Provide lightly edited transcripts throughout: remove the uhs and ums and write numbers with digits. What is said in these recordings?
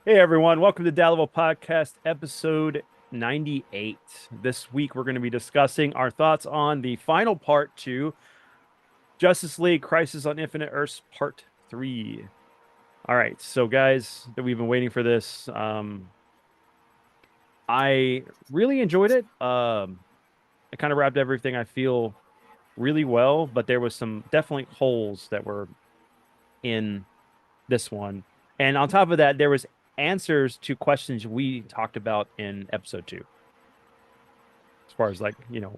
Hey everyone, welcome to Dallevel Podcast, episode 98. This week we're going to be discussing our thoughts on the final part to Justice League Crisis on Infinite Earths Part 3. All right, so guys, that we've been waiting for this. I really enjoyed it. I kind of wrapped everything I feel really well, but there was some definitely holes that were in this one. And on top of that, there was answers to questions we talked about in episode 2. As far as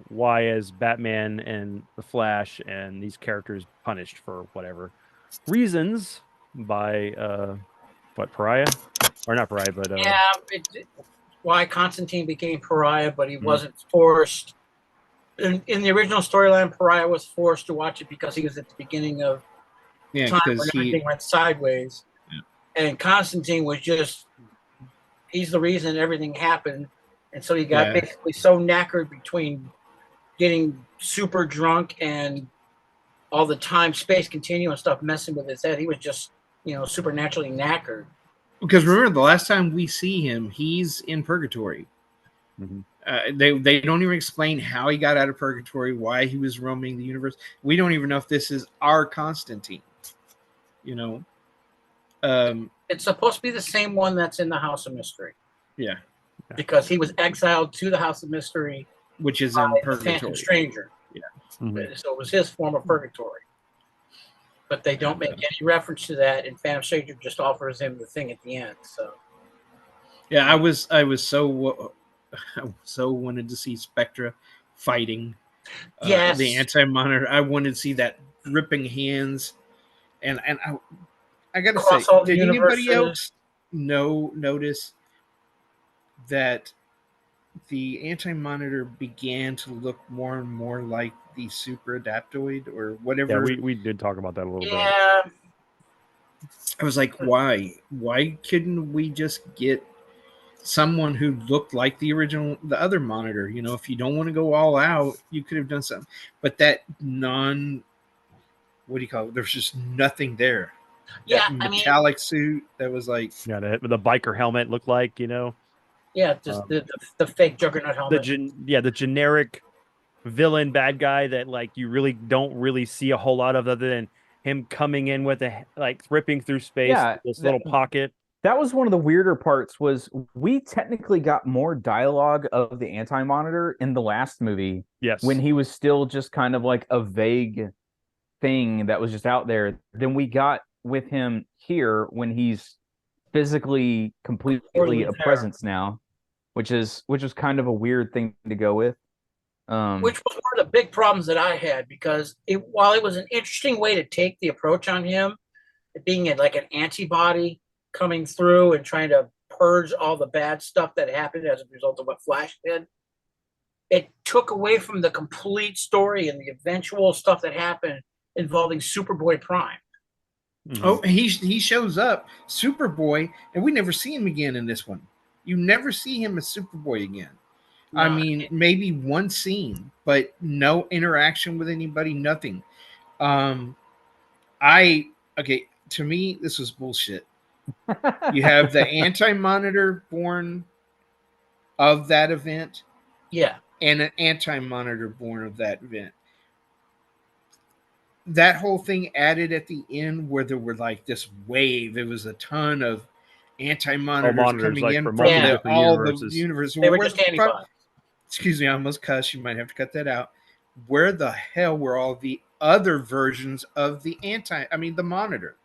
why is Batman and the Flash and these characters punished for whatever reasons by what Pariah? Or not Pariah, but Yeah, why Constantine became Pariah, but he mhm. wasn't forced. In the original storyline, Pariah was forced to watch it because he was at the beginning of time when everything went sideways. Yeah. And Constantine was he's the reason everything happened. And so he got basically so knackered between getting super drunk and all the time space continuum stuff messing with his head. He was just, supernaturally knackered. Because remember, the last time we see him, he's in purgatory. Mm-hmm. They don't even explain how he got out of purgatory, why he was roaming the universe. We don't even know if this is our Constantine. It's supposed to be the same one that's in the House of Mystery. Yeah. Because he was exiled to the House of Mystery, which is in purgatory. Phantom Stranger. Yeah. Mm-hmm. So it was his form of purgatory. But they don't make any reference to that, and Phantom Stranger just offers him the thing at the end. So. Yeah, I was so wanted to see Spectra fighting. Yes. The Anti-Monitor. I wanted to see that gripping hands, and I gotta say, did anybody else notice that the Anti-Monitor began to look more and more like the Super Adaptoid or whatever? Yeah, we did talk about that a little bit. Yeah. I was like, why? Why couldn't we just get someone who looked like the other Monitor? If you don't want to go all out, you could have done something. But that what do you call it? There's just nothing there. Yeah, that metallic suit that was like, yeah, the biker helmet looked like, Yeah, just the fake Juggernaut helmet. The generic villain bad guy that you really don't really see a whole lot of, other than him coming in with ripping through space, this little pocket. That was one of the weirder parts. Was we technically got more dialogue of the Anti-Monitor in the last movie? Yes, when he was still just kind of like a vague thing that was just out there, than we got with him here when he's physically completely a presence now, which was kind of a weird thing to go with. Which was one of the big problems that I had, because while it was an interesting way to take the approach on him, it being like an antibody coming through and trying to purge all the bad stuff that happened as a result of what Flash did, it took away from the complete story and the eventual stuff that happened involving Superboy Prime. Mm-hmm. Oh, he shows up, Superboy, and we never see him again in this one. You never see him as Superboy again. No. I mean, maybe one scene, but no interaction with anybody, nothing. To me, this was bullshit. You have the Anti-Monitor born of that event. Yeah. And an Anti-Monitor born of that event. That whole thing added at the end where there were like this wave. It was a ton of Anti-Monitors coming in from all the universes. They were just antibodies. Excuse me, I almost cussed. You might have to cut that out. Where the hell were all the other versions of the Monitor?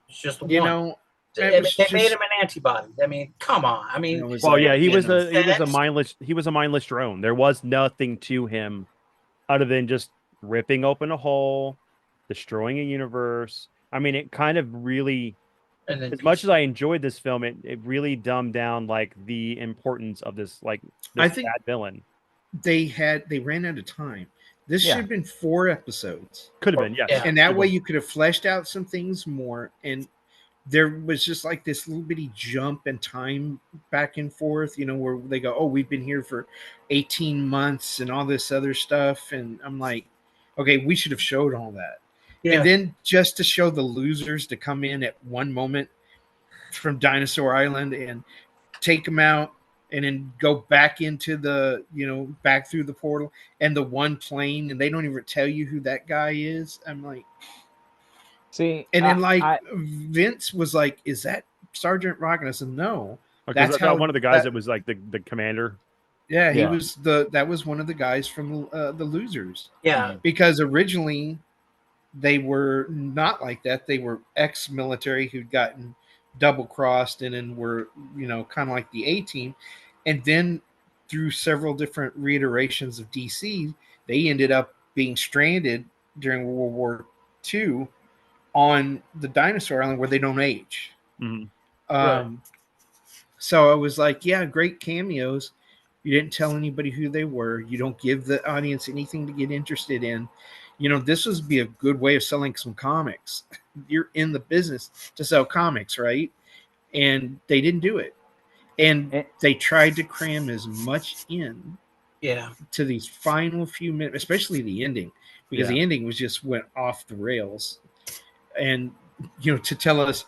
It's just one. They made him an antibody. I mean, come on. I mean, he was a mindless drone. There was nothing to him other than just ripping open a hole, destroying a universe. I mean, it kind of really, as much as I enjoyed this film, it really dumbed down the importance of this bad villain. They ran out of time. This should have been 4 episodes. Could have been, yes. Yeah. And that way you could have fleshed out some things more. And there was just like this little bitty jump in time back and forth, where they go, oh, we've been here for 18 months and all this other stuff. And I'm like, okay, we should have showed all that. Yeah. And then just to show the losers to come in at one moment from Dinosaur Island and take them out and then go back into the, back through the portal and the one plane, and they don't even tell you who that guy is. I'm like, see, and then Vince was like, "Is that Sergeant Rock?" And I said, "No, that's how one of the guys that was like the commander. Yeah, he was that was one of the guys from the Losers. Yeah, because originally they were not like that. They were ex-military who'd gotten double-crossed and then were, kind of like the A-team. And then through several different reiterations of DC, they ended up being stranded during World War II on the Dinosaur Island where they don't age. Mm-hmm. Right. So I was like, yeah, great cameos. You didn't tell anybody who they were. You don't give the audience anything to get interested in. This would be a good way of selling some comics. You're in the business to sell comics, right? And they didn't do it. And they tried to cram as much in to these final few minutes, especially the ending, because the ending went off the rails. And, to tell us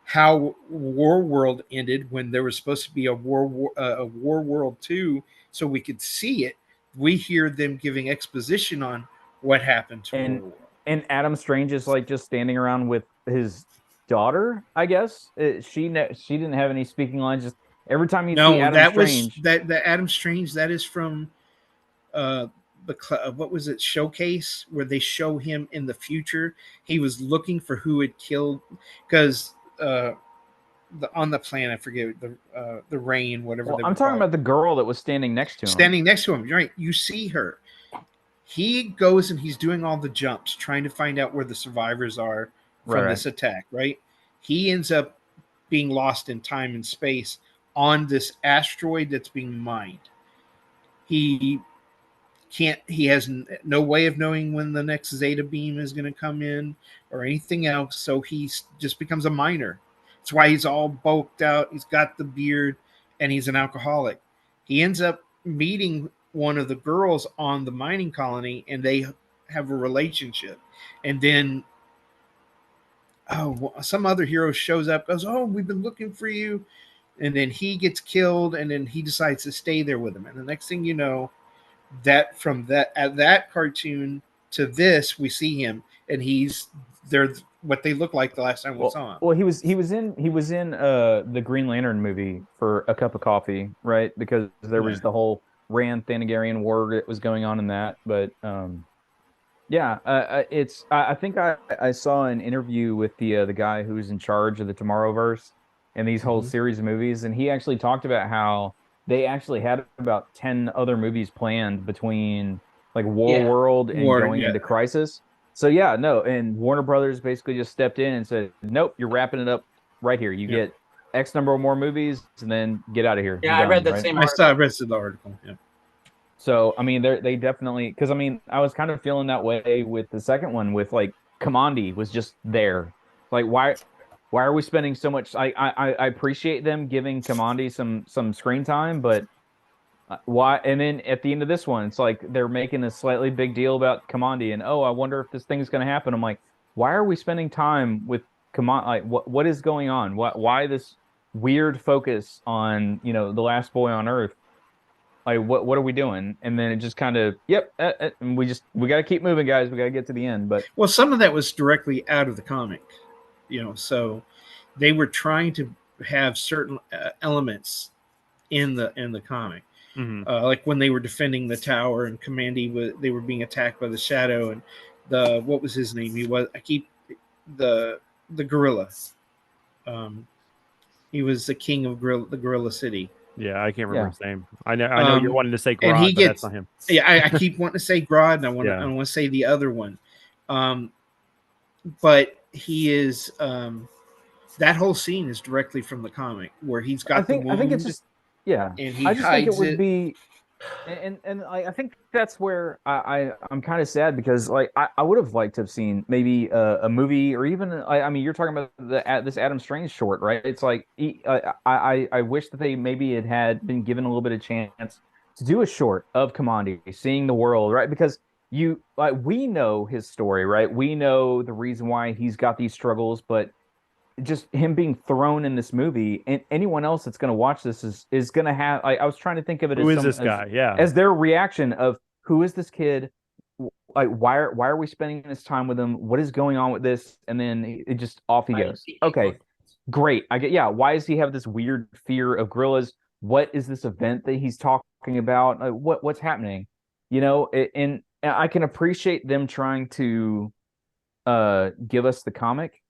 how War World ended when there was supposed to be a War World 2 so we could see it. We hear them giving exposition on what happened to War World. And Adam Strange is like just standing around with his daughter, I guess. She didn't have any speaking lines. Just every time you see Adam Strange. The Adam Strange, that is from what was it, Showcase, where they show him in the future. He was looking for who had killed, because on the planet, I forget the rain, whatever. Well, I'm talking about the girl that was standing next to him. Standing next to him, right? You see her. He goes and he's doing all the jumps, trying to find out where the survivors are from this attack. Right? He ends up being lost in time and space on this asteroid that's being mined. He has no way of knowing when the next Zeta beam is going to come in or anything else. So he just becomes a miner. That's why he's all bulked out. He's got the beard and he's an alcoholic. He ends up meeting one of the girls on the mining colony and they have a relationship. And then some other hero shows up, goes, "Oh, we've been looking for you." And then he gets killed and then he decides to stay there with him. And the next thing you know, that from that cartoon to this, we see him and they're what they look like the last time we saw him. Well, he was in the Green Lantern movie for A Cup of Coffee, right? Because there was the whole Rand Thanagarian war that was going on in that. But I think I saw an interview with the guy who's in charge of the Tomorrowverse and these whole series of movies, and he actually talked about how they actually had about 10 other movies planned between like War World and going into Crisis. So and Warner Brothers basically just stepped in and said, "Nope, you're wrapping it up right here. You get X number of more movies, and then get out of here." Yeah, I read that same article. I read the article. Yeah. So I mean, they definitely, because I mean, I was kind of feeling that way with the second one, with like Kamandi was just there. Like, why are we spending so much? I appreciate them giving Kamandi some screen time, but why? And then at the end of this one, it's like they're making a slightly big deal about Kamandi, and I wonder if this thing's going to happen. I'm like, why are we spending time with Kamandi? Like, what is going on? Why this weird focus on the last boy on Earth? Like, what are we doing? And then it just kind of and we got to keep moving, guys. We got to get to the end. But some of that was directly out of the comic, so they were trying to have certain elements in the comic. Mm-hmm. Like when they were defending the tower and Kamandi they were being attacked by the Shadow and what was his name? The gorilla. He was the king of the Gorilla City. Yeah, I can't remember his name. I know you're wanting to say Grodd, but that's not him. Yeah, I keep wanting to say Grodd, and I want to say the other one. But he is that whole scene is directly from the comic where he's got the wound. I think it's just and he I just hides think it would be, and I think that's where I'm kind of sad, because like I would have liked to have seen maybe a movie, or even I mean, you're talking about this Adam Strange short, right? It's like I wish that they maybe had been given a little bit of chance to do a short of Kamandi seeing the world, right? Because we know his story, right? We know the reason why he's got these struggles, but just him being thrown in this movie, and anyone else that's going to watch this is going to have. I was trying to think of it who as is this guy? Yeah, as their reaction of who is this kid? Like why are we spending this time with him? What is going on with this? And then it just off he goes. Okay, great. I get why does he have this weird fear of gorillas? What is this event that he's talking about? What's happening? You know, and I can appreciate them trying to give us the comic,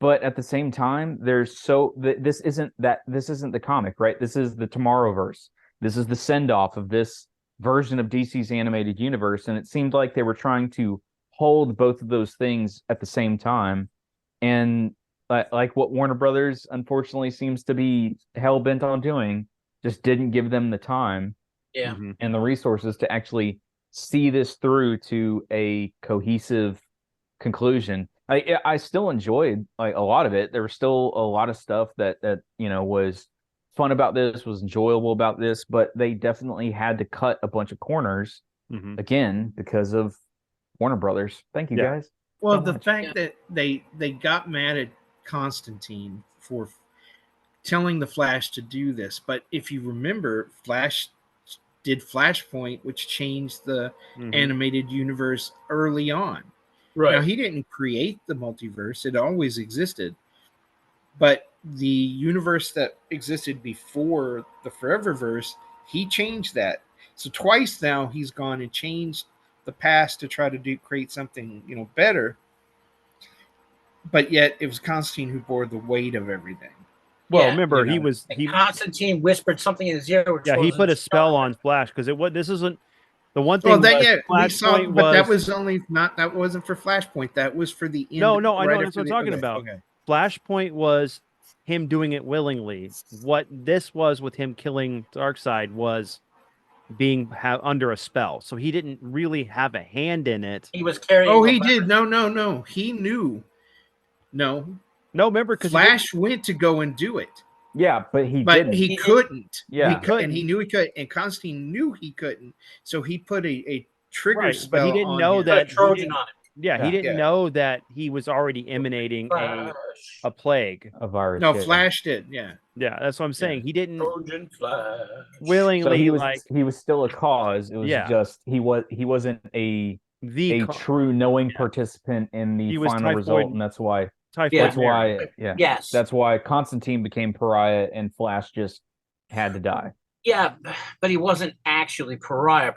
but at the same time, this isn't the comic, right? This is the Tomorrowverse. This is the send off of this version of DC's animated universe, and it seemed like they were trying to hold both of those things at the same time, and like what Warner Brothers unfortunately seems to be hell bent on doing, just didn't give them the time, and the resources to actually see this through to a cohesive conclusion. I still enjoyed like a lot of it. There was still a lot of stuff that was fun about this, was enjoyable about this, but they definitely had to cut a bunch of corners again because of Warner Brothers. Thank you guys. Well, the fact that they got mad at Constantine for telling the Flash to do this, but if you remember, Flash did Flashpoint, which changed the animated universe early on. Right. Now, he didn't create the multiverse. It always existed. But the universe that existed before the Foreververse, he changed that. So twice now he's gone and changed the past to try to create something, better. But yet it was Constantine who bore the weight of everything. Well, remember, Constantine whispered something in his ear. Yeah, he put a spell on Flash because this isn't the one thing. We saw, but that was only that wasn't for Flashpoint. That was for the end. No, I know that's what I'm talking about. Okay. Flashpoint was him doing it willingly. What this was with him killing Darkseid was being under a spell, so he didn't really have a hand in it. He was carrying. Oh, he did. No. He knew. No, remember, because Flash went to go and do it. Yeah, but he couldn't. Yeah, he couldn't. And he knew he could. And Constantine knew he couldn't. So he put a trigger spell. But he didn't know that Trojan on it. Yeah, he didn't know that he was already emanating a plague, a virus. No, Flash did. Yeah, that's what I'm saying. He didn't Trojan Flash willingly. So he was still a cause. It was just he wasn't a true knowing participant in the final result, and that's why. That's why. Yes. That's why Constantine became pariah, and Flash just had to die. Yeah, but he wasn't actually pariah.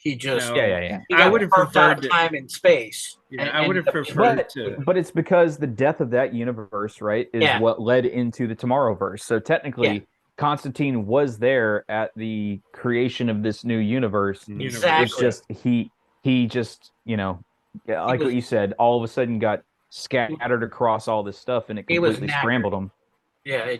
He just I would have preferred time and space. Yeah, I would have preferred to. But it's because the death of that universe, right, is what led into the Tomorrowverse. So technically, Constantine was there at the creation of this new universe. Exactly. It's just he just like what you said, all of a sudden got scattered across all this stuff, and it completely scrambled him. Yeah,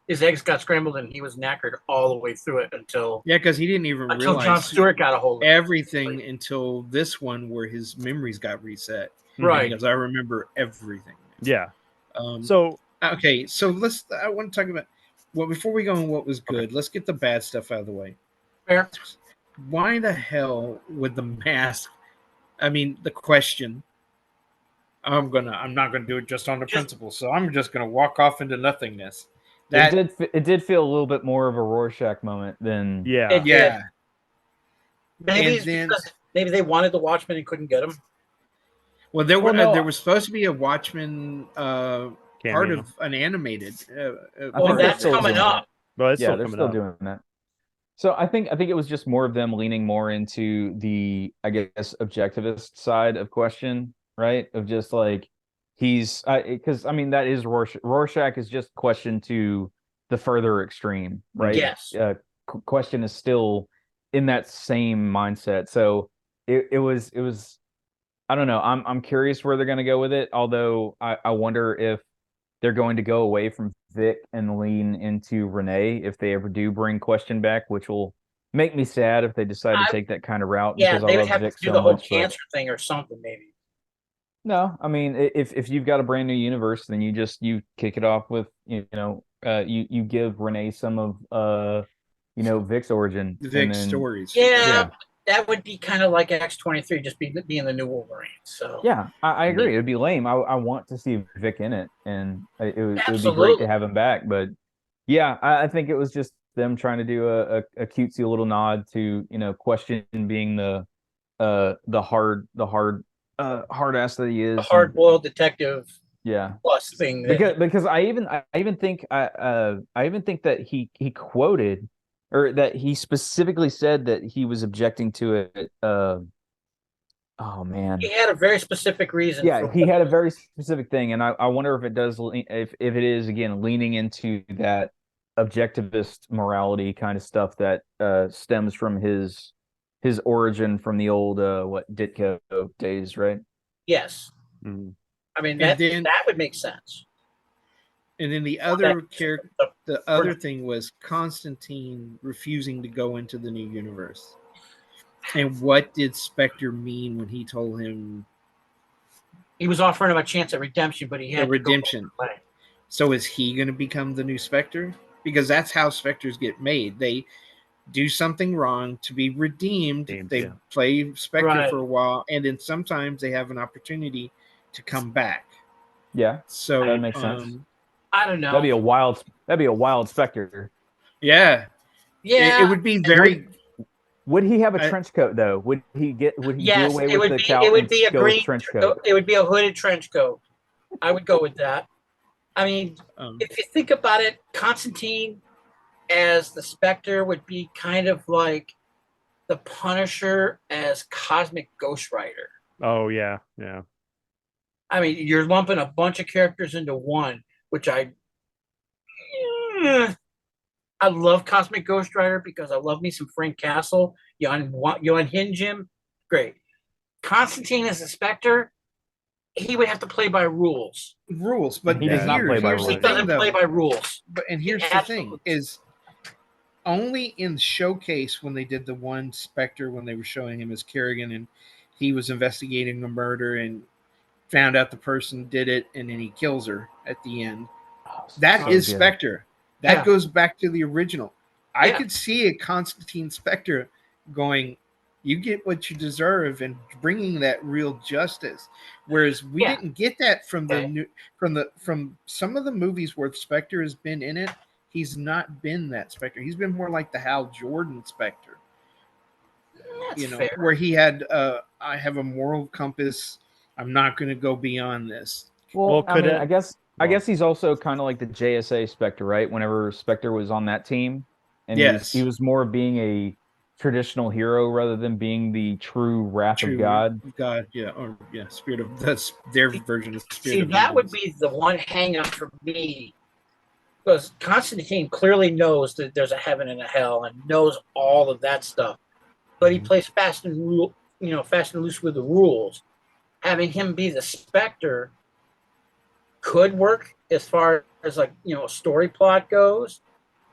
his eggs got scrambled, and he was knackered all the way through it until because he didn't even realize John Stewart got a hold of everything until this one where his memories got reset. Right, because I remember everything. Yeah. So I want to talk about before we go on what was good. Let's get the bad stuff out of the way. Fair. Why the hell would the mask? I mean, the question. I'm not gonna do it just on the principle. So I'm just gonna walk off into nothingness. It did feel a little bit more of a Rorschach moment than Maybe they wanted the Watchmen and couldn't get them. Well, there was supposed to be a Watchmen part of an animated. That's coming up. But they're still doing that. So I think it was just more of them leaning more into the, I guess, objectivist side of question. Right, of just like he's because that is Rorschach. Rorschach is just question to the further extreme, right? Yes. Question is still in that same mindset. So it was. I don't know. I'm curious where they're going to go with it. Although I wonder if they're going to go away from Vic and lean into Renee if they ever do bring Question back, which will make me sad if they decide to take that kind of route. Yeah, they would have to do the whole cancer thing or something, maybe. No, I mean, if you've got a brand new universe, then you kick it off with you give Renee some of Vic's origin, Vic's stories. Yeah, that would be kind of like X-23, just being the new Wolverine. So yeah, I agree. It'd be lame. I want to see Vic in it, and it would be great absolutely. to have him back. But yeah, I think it was just them trying to do a cutesy little nod to, you know, Question being the hard ass that he A is, hard boiled detective yeah, plus thing. because I even think that he quoted, or that he specifically said that he was objecting to it. Oh man, he had a very specific reason. yeah, he had a very specific thing, and I wonder if it does, if it is again leaning into that objectivist morality kind of stuff that stems from his origin from the old Ditko days, right? Yes. Mm-hmm. I mean, that would make sense. And then the other character, the other thing was Constantine refusing to go into the new universe. And what did Spectre mean when he told him? He was offering him a chance at redemption, but he had redemption. So is he going to become the new Spectre? Because that's how Spectres get made. They do something wrong to be redeemed. They play Spectre for a while, and then sometimes they have an opportunity to come back. Yeah, so that makes sense. I don't know. That'd be a wild Spectre. Yeah, yeah. It would be very. Would he have a trench coat though? Would he do away with the cowl? It would be a green trench coat. It would be a hooded trench coat. I would go with that. I mean, if you think about it, Constantine as the Spectre would be kind of like the Punisher as Cosmic Ghost Rider. Oh yeah, yeah. I mean, you're lumping a bunch of characters into one, which I love Cosmic Ghost Rider because I love me some Frank Castle. You unhinge him, great. Constantine as a Spectre, he would have to play by rules. But he does not play by rules. He doesn't play by rules. But here's the thing: is only in Showcase when they did the one Spectre, when they were showing him as Kerrigan and he was investigating a murder and found out the person did it, and then he kills her at the end. That is Spectre. That goes back to the original. I could see a Constantine Spectre going, you get what you deserve, and bringing that real justice. Whereas we didn't get that from from some of the movies where Spectre has been in it. He's not been that Spectre. He's been more like the Hal Jordan Spectre. That's fair. Where he had, I have a moral compass. I'm not going to go beyond this. Well, I guess he's also kind of like the JSA Spectre, right? Whenever Spectre was on that team, and he was more being a traditional hero rather than being the true wrath of God. Spirit of, that's their version of Spirit of that would be the one hang up for me. Because Constantine clearly knows that there's a heaven and a hell and knows all of that stuff. But he plays fast and loose with the rules. Having him be the Spectre could work as far as a story plot goes,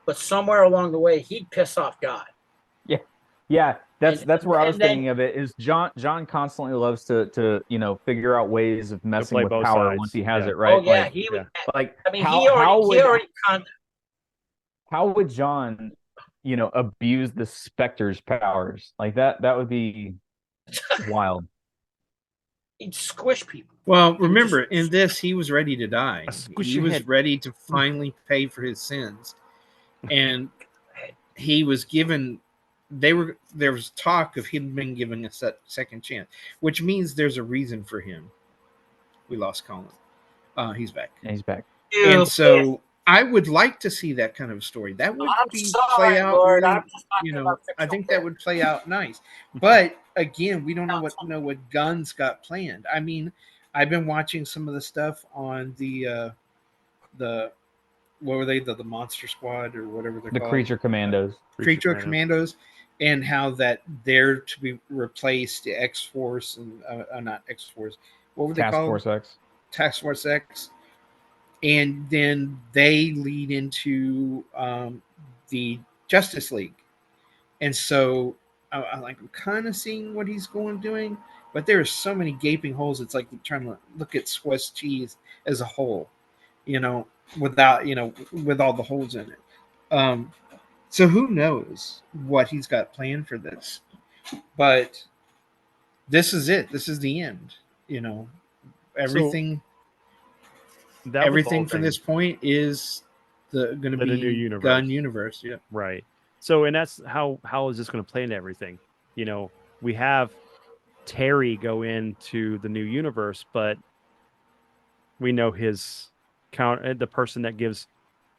but somewhere along the way he'd piss off God. Yeah. That's where I was thinking of it. Is John constantly loves to figure out ways of messing with power sides. Once he has it right. Oh yeah, he would. Like, I mean, how would John, abuse the Spectre's powers like that? That would be wild. He'd squish people. Well, remember, in this, he was ready to die. He was ready to finally pay for his sins, and he was given. There was talk of him being given a second chance, which means there's a reason for him. We lost Colin. He's back. Yeah, he's back. And so I would like to see that kind of story. That would play out. Lord, I think that would play out nice. But again, we don't know what Gunn's got planned. I mean, I've been watching some of the stuff on the what were they, the Monster Squad or whatever they're called? The Creature Commandos. Creature Commandos. And how that they're to be replaced the X-Force and not X-Force. What were they called? Task Force X. Task Force X. And then they lead into the Justice League. And so I'm kind of seeing what he's doing, but there are so many gaping holes. It's like trying to look at Swiss cheese as a whole, without, with all the holes in it. So who knows what he's got planned for this? But this is it. This is the end. You know, everything. So everything from this point is going to be new universe. Gunn universe. Yeah. Right. So, and that's how is this going to play into everything? You know, we have Terry go into the new universe, but we know the person that gives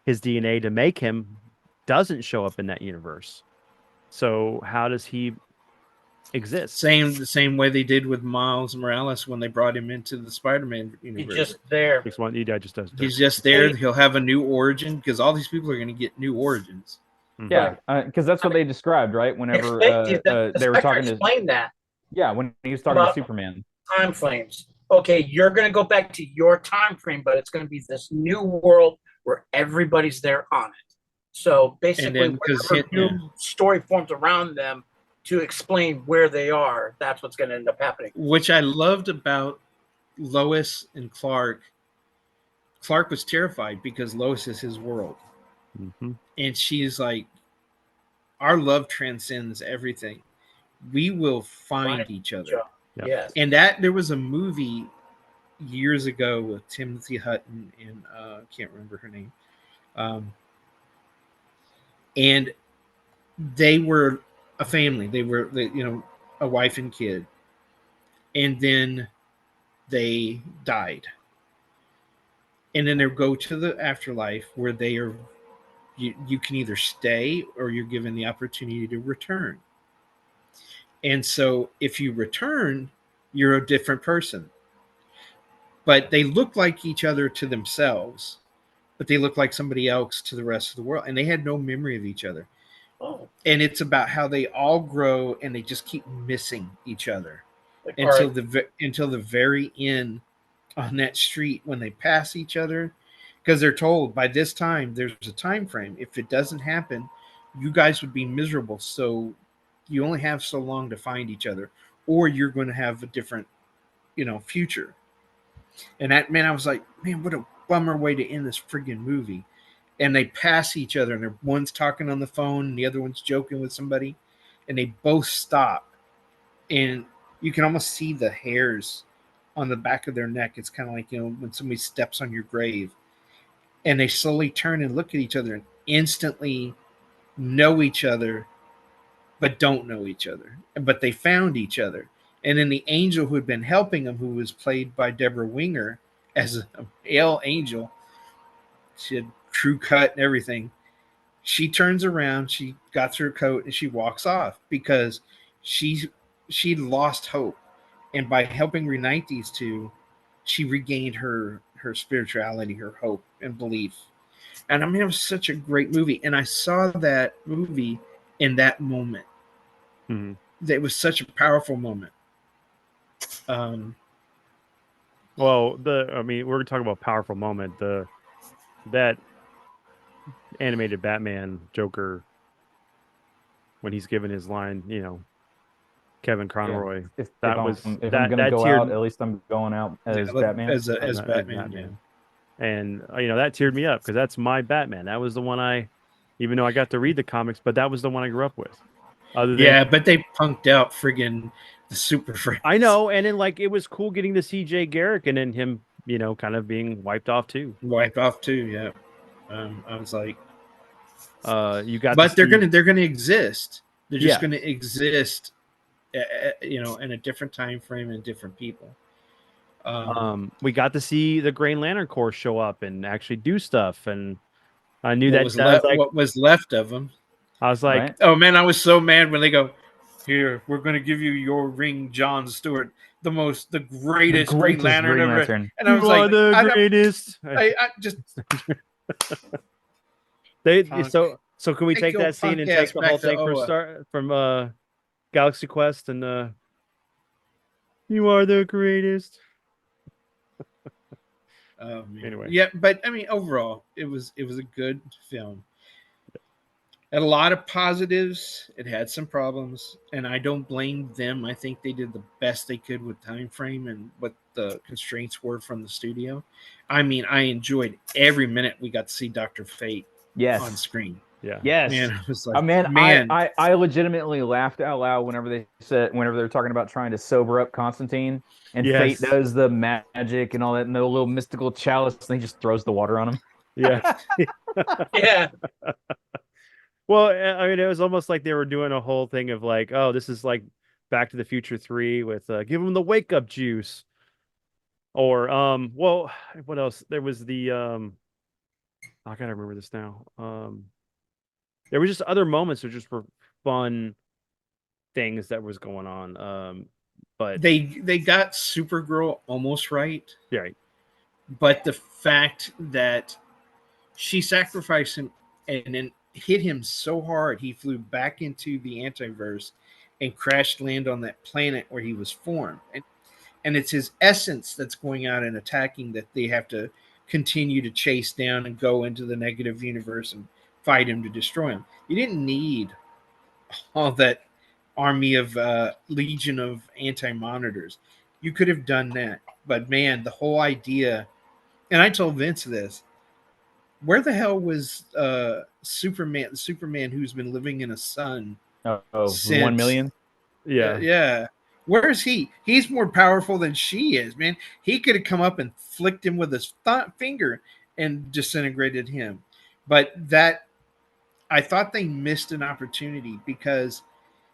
his DNA to make him doesn't show up in that universe. So how does he exist? The same way they did with Miles Morales when they brought him into the Spider-Man universe. He's just there. He's just there. He'll have a new origin because all these people are going to get new origins. Yeah, because that's what they described, right? Whenever they were talking to explain that. Yeah, when he was talking to Superman. Time frames. Okay, you're going to go back to your time frame, but it's going to be this new world where everybody's there on it. So basically, new story forms around them to explain where they are. That's what's going to end up happening. Which I loved about Lois and Clark. Clark was terrified because Lois is his world. Mm-hmm. And she's like, our love transcends everything. We will find each other. Yep. Yes. And there was a movie years ago with Timothy Hutton and can't remember her name. And they were a family. They were, a wife and kid. And then they died. And then they go to the afterlife where they are, you can either stay or you're given the opportunity to return. And so if you return, you're a different person. But they look like each other to themselves, but they look like somebody else to the rest of the world. And they had no memory of each other. Oh. And it's about how they all grow and they just keep missing each other until the very end on that street when they pass each other. Because they're told by this time, there's a time frame. If it doesn't happen, you guys would be miserable. So you only have so long to find each other, or you're going to have a different, future. And I was like, man, what a bummer way to end this friggin' movie. And they pass each other, and one's talking on the phone, and the other one's joking with somebody, and they both stop. And you can almost see the hairs on the back of their neck. It's kind of like, when somebody steps on your grave. And they slowly turn and look at each other and instantly know each other, but don't know each other. But they found each other. And then the angel who had been helping them, who was played by Deborah Winger as a male angel, she had crew cut and everything. She turns around, she got her coat, and she walks off because she lost hope. And by helping reunite these two, she regained her spirituality, her hope and belief. And it was such a great movie. And I saw that movie in that moment. Mm-hmm. It was such a powerful moment. Well, we're talking about powerful moment. That animated Batman Joker, when he's given his line, Kevin Conroy. Yeah. If I'm going to go out, at least I'm going out as Batman. As Batman. Yeah. And that teared me up because that's my Batman. That was the one even though I got to read the comics, but that was the one I grew up with. But they punked out friggin' the Super Friends. I know, and then it was cool getting to see Jay Garrick and then him, kind of being wiped off too. Yeah. I was like, you got, but they're gonna exist. They're just gonna exist, in a different time frame and different people. We got to see the Green Lantern Corps show up and actually do stuff, and I knew what was left of them. I was like, right? Oh man, I was so mad when they go, here, we're going to give you your ring, John Stewart, the greatest Green Lantern ever. And I was like, the greatest. I just so can we take that scene and take the whole thing from Galaxy Quest and you are the greatest. Anyway, yeah, but overall, it was a good film. Had a lot of positives. It had some problems, and I don't blame them. I think they did the best they could with time frame and what the constraints were from the studio. I enjoyed every minute we got to see Dr. Fate on screen. Yeah. Yes. Man, I was like, I legitimately laughed out loud whenever they were talking about trying to sober up Constantine, and Fate does the magic and all that, and the little mystical chalice, and he just throws the water on him. Yeah. Yeah. Well, I mean, it was almost like they were doing a whole thing of like, oh, this is like Back to the Future 3 with give him the wake up juice. Or well, what else? There was the I gotta remember this now. There was just other moments that just were fun things that was going on. But they got Supergirl almost right. Yeah. But the fact that she sacrificed him and then hit him so hard he flew back into the antiverse and crashed land on that planet where he was formed. And it's his essence that's going out and attacking that they have to continue to chase down and go into the negative universe and fight him to destroy him. You didn't need all that army of legion of anti-monitors. You could have done that. But man, the whole idea, and I told Vince this, where the hell was Superman, the Superman who's been living in a sun since 1 million? Yeah. Yeah. Where is he? He's more powerful than she is, man. He could have come up and flicked him with his finger and disintegrated him. But that, I thought they missed an opportunity because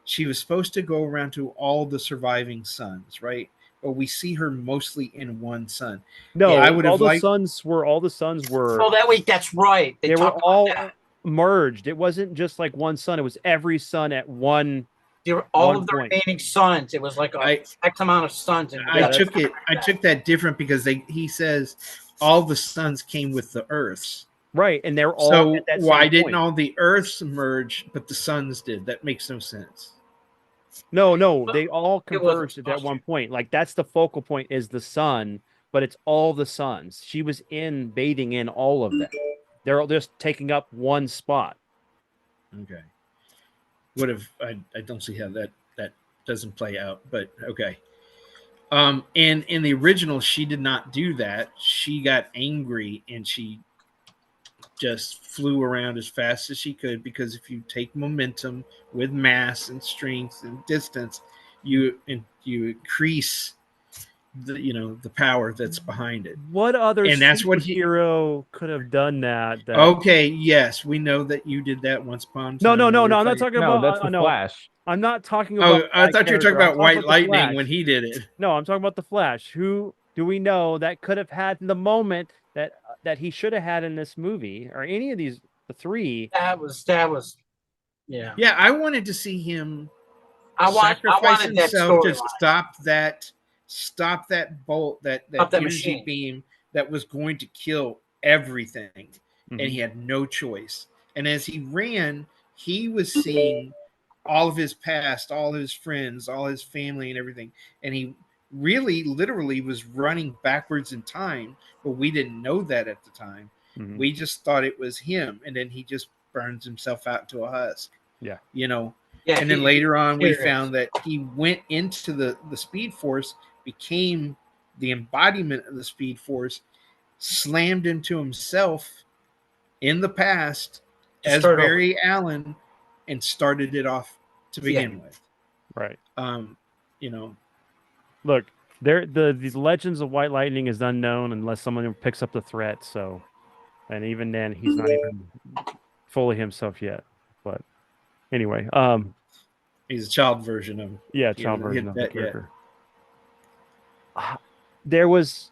she was supposed to go around to all the surviving suns, right? But we see her mostly in one sun. No, I would have all the suns were. Oh, that week. That's right. They were all merged. It wasn't just like one sun. It was every sun at one. They were all of the remaining suns. It was like X amount of suns. I took that different because he says all the suns came with the Earths. Right, and they're all. So why didn't all the Earths merge, but the suns did? That makes no sense. No, they all converged at that one point. Like that's the focal point is the sun, but it's all the suns. She was bathing in all of them. They're all just taking up one spot. Okay. I don't see how that doesn't play out, but okay. And in the original, she did not do that. She got angry and she just flew around as fast as she could, because if you take momentum with mass and strength and distance, you increase the power that's behind it. What other hero could have done that? Okay, yes, we know that you did that once upon a time. No, I'm not talking about. That's the Flash. I'm not talking about. Oh, I thought you were talking about White Lightning when he did it. No, I'm talking about the Flash. Who do we know that could have had the moment that he should have had in this movie, or any of these three? That was yeah. Yeah, I wanted to see him sacrifice himself to stop that bolt, that energy beam that was going to kill everything. Mm-hmm. And he had no choice. And as he ran, he was seeing all of his past, all his friends, all his family and everything. And he really literally was running backwards in time, but we didn't know that at the time. Mm-hmm. We just thought it was him. And then he just burns himself out to a husk. Yeah. Yeah, and then later on, we found that he went into the Speed Force, became the embodiment of the Speed Force, slammed into himself in the past as Barry Allen, and started it off to begin with. Right. Look, these legends of White Lightning is unknown unless someone picks up the threat. So, and even then, he's not even fully himself yet. But anyway, he's a child version of him. Yeah, child version of the character. There was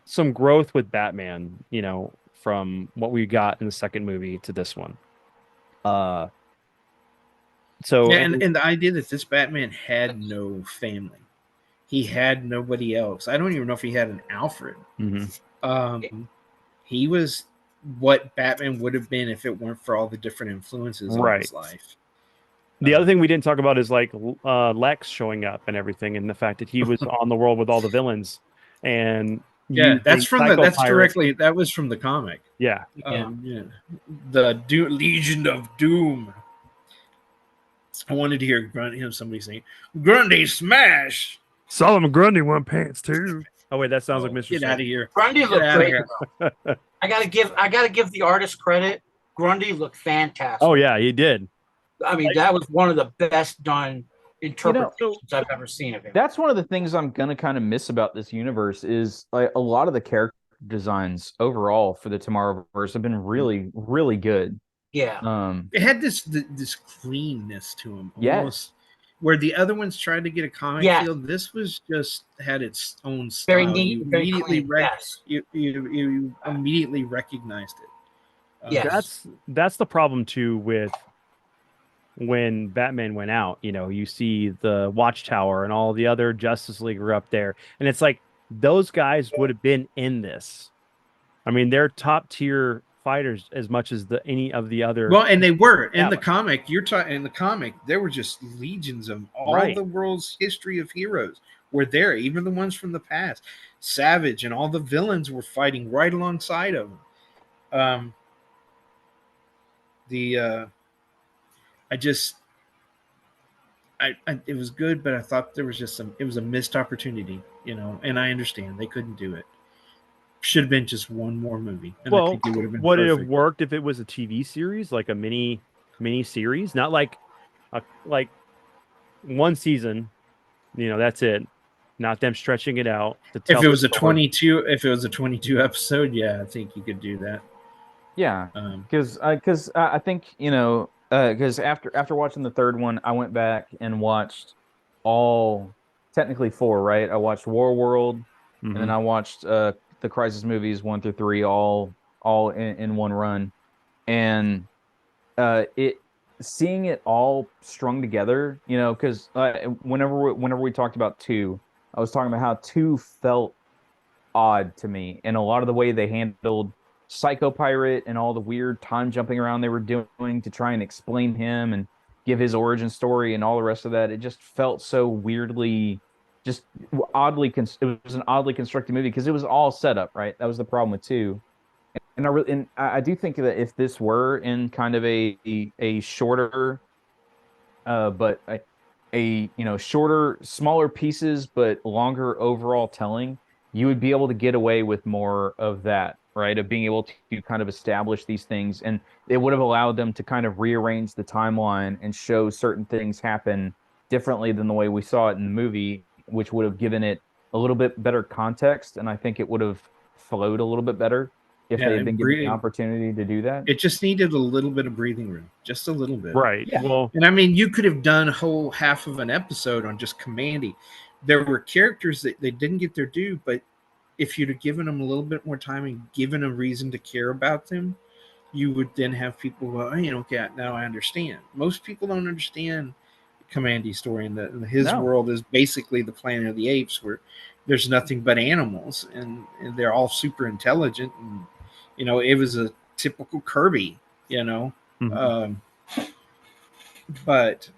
some growth with Batman, from what we got in the second movie to this one. And the idea that this Batman had no family, he had nobody else. I don't even know if he had an Alfred. Mm-hmm. He was what Batman would have been if it weren't for all the different influences in his life. The other thing we didn't talk about is like Lex showing up and everything, and the fact that he was on the world with all the villains. And that was from the comic. Yeah. The Legion of Doom. I wanted to hear somebody saying Grundy smash. Solomon Grundy won pants too. Oh wait, that sounds like Mr. Get out of here. Grundy looked great. I gotta give the artist credit. Grundy looked fantastic. Oh yeah, he did. I mean, that was one of the best done interpretations I've ever seen of him. That's one of the things I'm gonna kind of miss about this universe is like a lot of the character designs overall for the Tomorrowverse have been really, really good. Yeah. It had this cleanness to them, almost. Yes. Where the other ones tried to get a comic feel, this was just had its own style. Very neat, you very immediately clean. Yes. you immediately recognized it. Yes. That's the problem too with when Batman went out. You know, you see the Watchtower and all the other Justice League are up there, and it's like those guys would have been in this. I mean, they're top tier fighters as much as any of the other. Well, and they were in the comic. You're talking in the comic. There were just legions of all the world's history of heroes were there. Even the ones from the past, Savage and all the villains were fighting right alongside of them. It was good, but I thought there was just it was a missed opportunity, you know. And I understand they couldn't do it. Should have been just one more movie. And well, would it have worked if it was a TV series, like a mini series, not like one season? You know, that's it. Not them stretching it out. If it was a 22 episode, yeah, I think you could do that. Yeah, because I think, you know, because after watching the third one, I went back and watched technically 4, right? I watched Warworld, and then I watched the Crisis movies 1 through 3 all in one run, and seeing it all strung together, you know, because whenever we talked about 2, I was talking about how 2 felt odd to me, and a lot of the way they handled Psycho Pirate and all the weird time jumping around they were doing to try and explain him and give his origin story and all the rest of that, it just felt so weirdly, just oddly. It was an oddly constructed movie because it was all set up, right? That was the problem with 2. And I do think that if this were in kind of a shorter, but a you know, shorter, smaller pieces but longer overall telling, you would be able to get away with more of that, right? Of being able to kind of establish these things, and it would have allowed them to kind of rearrange the timeline and show certain things happen differently than the way we saw it in the movie, which would have given it a little bit better context, and I think it would have flowed a little bit better if they had been given the opportunity to do that. It just needed a little bit of breathing room, just a little bit. Right. Yeah. Well, and I mean, you could have done a whole half of an episode on just Commandy. There were characters that they didn't get their due, but if you'd have given them a little bit more time and given a reason to care about them, you would then have people go, oh, you know, okay, now I understand. Most people don't understand Commandy's story, and his world is basically the Planet of the Apes, where there's nothing but animals, and they're all super intelligent, and you know, it was a typical Kirby, you know. But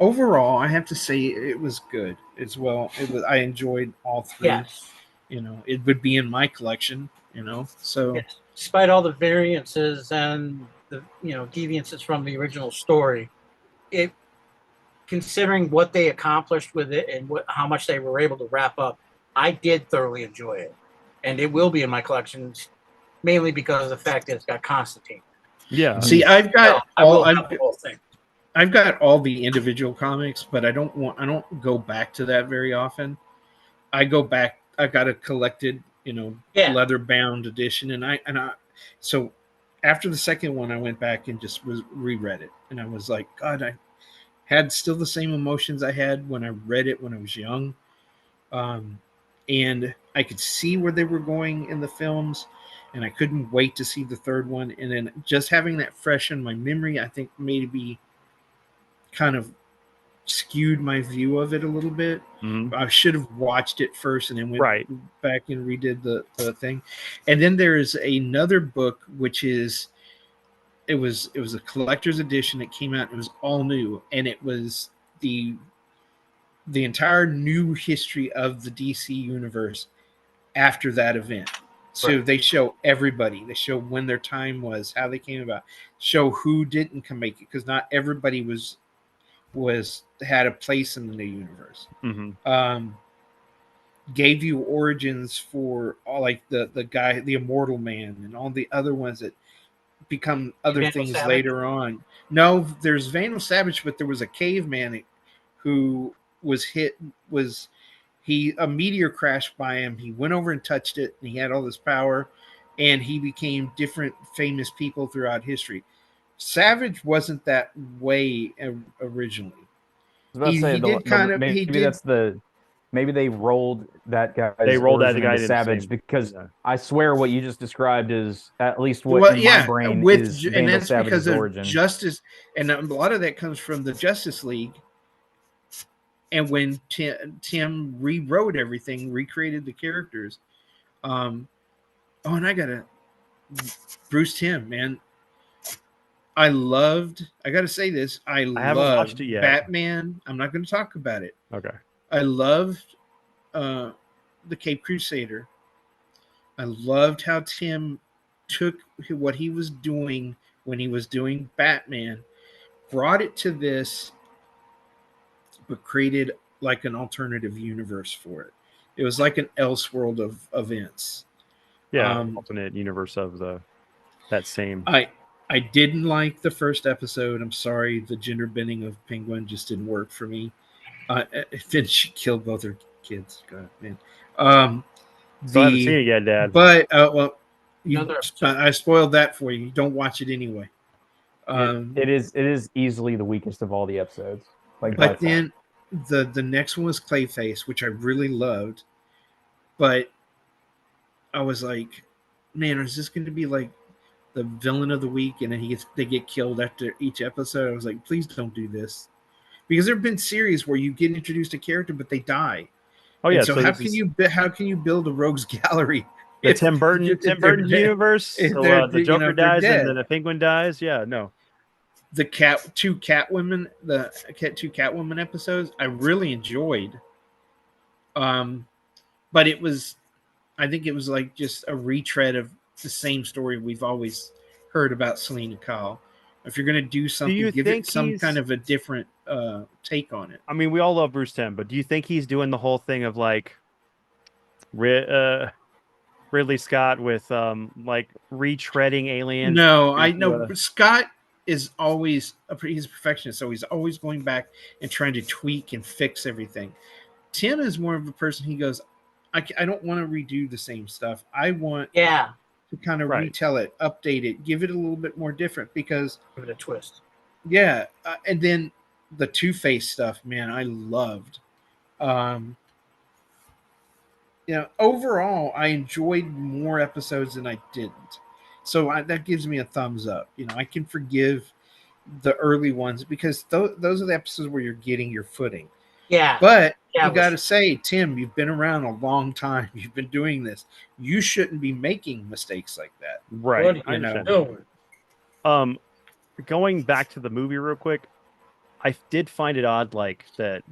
overall, I have to say it was good as well. I enjoyed all 3. Yes. You know, it would be in my collection, you know. So despite all the variances and the, you know, deviances from the original story, it, considering what they accomplished with it and how much they were able to wrap up, I did thoroughly enjoy it. And it will be in my collection, mainly because of the fact that it's got Constantine. Yeah. See, I've got the whole thing. I've got all the individual comics, but I don't go back to that very often. I go back. I got a collected, you know, leather bound edition, and so after the second one, I went back and just reread it, and I was like, God, I had still the same emotions I had when I read it when I was young, and I could see where they were going in the films, and I couldn't wait to see the third one. And then just having that fresh in my memory, I think maybe kind of skewed my view of it a little bit. I should have watched it first and then went back and redid the thing. And then there's another book, which is it was a collector's edition that came out. It was all new, and it was the entire new history of the DC universe after that event. So they show everybody. They show when their time was, how they came about, show who didn't make it, because not everybody had a place in the new universe. gave you origins for all, like the guy, the Immortal Man, and all the other ones that become other Vandal things Savage? later on. No, there's Vandal Savage, but there was a caveman who was a meteor crashed by him. He went over and touched it, and he had all this power, and he became different famous people throughout history. Savage wasn't that way originally. He did kind of. Maybe they rolled that guy's They rolled that origin guy into into Savage same, because yeah. I swear what you just described is at least what in my brain is and Vandal that's Savage's because of origin. Justice, and a lot of that comes from the Justice League. And when Tim rewrote everything, recreated the characters, and Bruce Timm, man. I gotta say this. I haven't watched it yet. Batman. I'm not going to talk about it. Okay. I loved the Cape Crusader. I loved how Tim took what he was doing when he was doing Batman, brought it to this, but created like an alternative universe for it. It was like an Elseworld of events. Yeah, alternate universe of that same. I didn't like the first episode. I'm sorry, the gender bending of Penguin just didn't work for me. Then she killed both her kids. God, man. I haven't seen it yet, Dad. But I spoiled that for you. Don't watch it anyway. It is easily the weakest of all the episodes. But then the next one was Clayface, which I really loved. But I was like, man, is this going to be like the villain of the week, and then they get killed after each episode? I was like, please don't do this, because there have been series where you get introduced a character but they die. Oh yeah, so how can you build a rogues gallery? The Tim Burton universe. So, the Joker dies and then the Penguin dies. Yeah, no. The two Catwoman episodes I really enjoyed. But I think it was like just a retread of the same story we've always heard about Selena Kyle. If you're going to do something, give it some kind of a different take on it. I mean, we all love Bruce Timm, but do you think he's doing the whole thing of like Ridley Scott with like retreading aliens? No, I know Scott is always he's a perfectionist, so he's always going back and trying to tweak and fix everything. Tim is more of a person. He goes, I don't want to redo the same stuff. I want to kind of retell it, update it, give it a little bit more different, because give it a twist. Yeah, and then the Two-Face stuff, man, I loved. Overall, I enjoyed more episodes than I didn't. So that gives me a thumbs up. I can forgive the early ones because those are the episodes where you're getting your footing. Yeah. But you got to say, Tim, you've been around a long time. You've been doing this. You shouldn't be making mistakes like that. Right. Going back to the movie real quick, I did find it odd, like that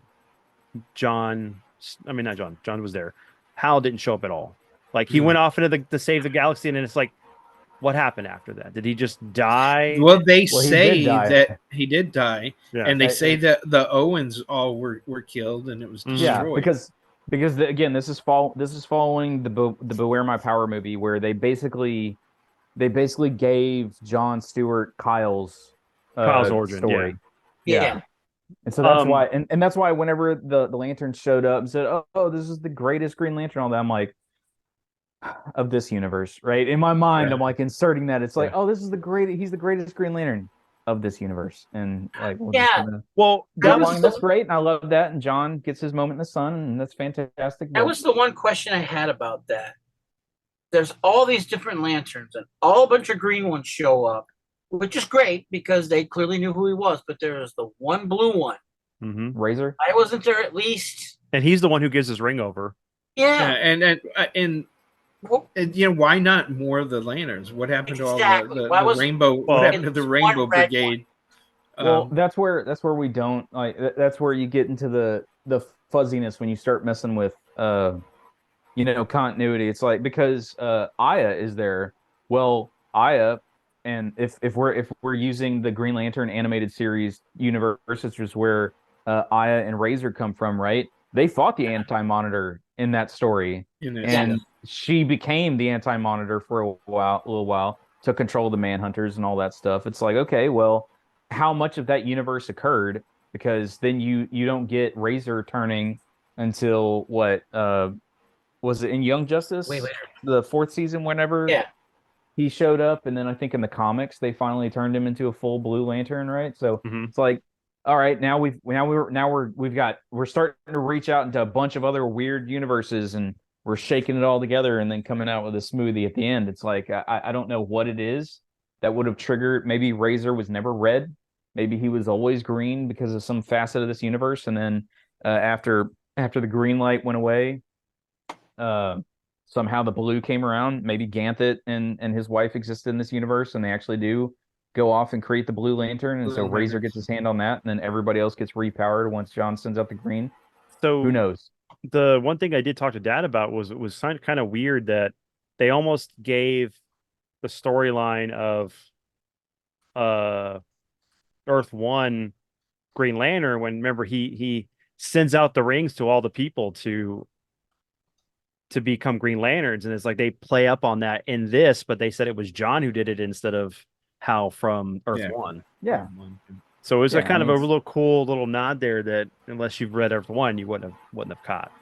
John was there. Hal didn't show up at all. Like he went off into the save the galaxy, and then it's like, what happened after that? Did he just die? Well, they say that he did die, and they say that the Owens all were killed, and it was destroyed. Yeah, because again, this is following the Beware My Power movie, where they basically gave John Stewart Kyle's origin story. Yeah. And so that's why, and that's why whenever the Lanterns showed up and said, "Oh, this is the greatest Green Lantern," all that, I'm like, of this universe, right? In my mind, I'm like inserting that. It's like, oh, he's the greatest Green Lantern of this universe, and like, that's great, and I love that. And John gets his moment in the sun, and that's fantastic. That was the one question I had about that. There's all these different lanterns, and all a bunch of green ones show up, which is great because they clearly knew who he was. But there is the one blue one, Razor. Why wasn't there at least? And he's the one who gives his ring over. Yeah, and why not more of the lanterns? What happened to all the rainbow? What happened to the Rainbow Brigade? Well, that's where we don't like. That's where you get into the fuzziness when you start messing with continuity. It's like, because Aya is there. Well, Aya, and if we're using the Green Lantern animated series universe, which is where Aya and Razor come from, right? They fought the Anti-Monitor in that story, and she became the Anti-Monitor for a little while, took control of the Manhunters and all that stuff. It's like, okay, well, how much of that universe occurred? Because then you don't get Razor turning until what was it in Young Justice? Way later. The 4th season, whenever he showed up, and then I think in the comics they finally turned him into a full Blue Lantern, right? So it's like, all right, now we're starting to reach out into a bunch of other weird universes, and we're shaking it all together and then coming out with a smoothie at the end. It's like, I don't know what it is that would have triggered. Maybe Razor was never red. Maybe he was always green because of some facet of this universe. And then after the green light went away, somehow the blue came around. Maybe Ganthet and his wife existed in this universe, and they actually do go off and create the Blue Lantern. And so Razor gets his hand on that, and then everybody else gets repowered once John sends out the green. So who knows? The one thing I did talk to Dad about was it was kind of weird that they almost gave the storyline of Earth 1 Green Lantern, when remember he sends out the rings to all the people to become Green Lanterns, and it's like they play up on that in this, but they said it was John who did it instead of Hal from Earth 1. Yeah. So it was a kind of a little cool little nod there that unless you've read Earth 1, you wouldn't have caught.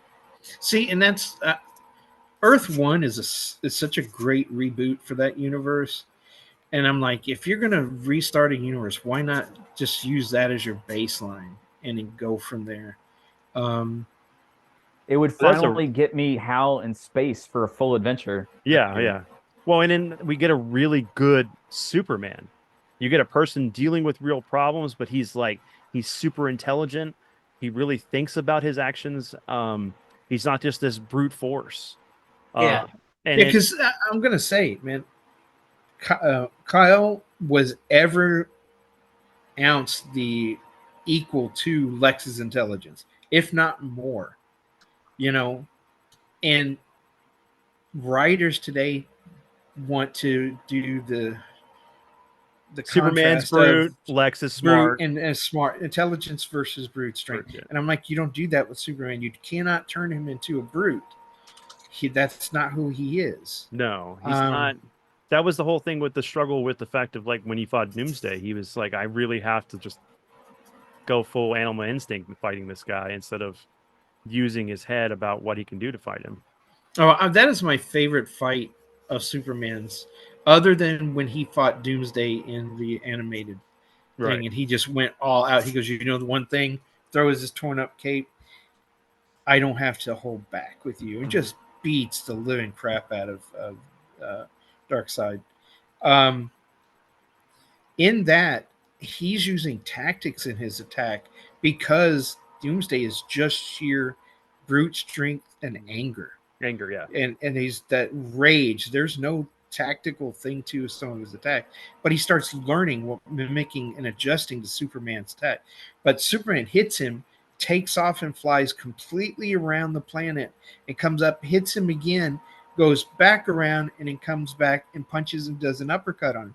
See, and that's Earth 1 is such a great reboot for that universe. And I'm like, if you're going to restart a universe, why not just use that as your baseline and then go from there? It would finally get me Hal in space for a full adventure. Yeah. Well, and then we get a really good Superman. You get a person dealing with real problems, but he's super intelligent. He really thinks about his actions. He's not just this brute force. Because I'm going to say, man, Kyle was every ounce the equal to Lex's intelligence, if not more. And writers today want to do the Superman's brute, Lex is smart, and smart intelligence versus brute strength. And I'm like, you don't do that with Superman. You cannot turn him into a brute. That's not who he is. No, he's not. That was the whole thing with the struggle with the fact of like when he fought Doomsday, he was like, I really have to just go full animal instinct in fighting this guy instead of using his head about what he can do to fight him. Oh, that is my favorite fight of Superman's, other than when he fought Doomsday in the animated thing, and he just went all out. He goes, the one thing, throws his torn up cape. I don't have to hold back with you. And just beats the living crap out of Darkseid. In that, he's using tactics in his attack because Doomsday is just sheer brute strength and anger. Yeah. And he's that rage. There's no tactical thing to some of his attack, but he starts learning, mimicking and adjusting to Superman's attack. But Superman hits him, takes off and flies completely around the planet and comes up, hits him again, goes back around, and then comes back and punches and does an uppercut on him.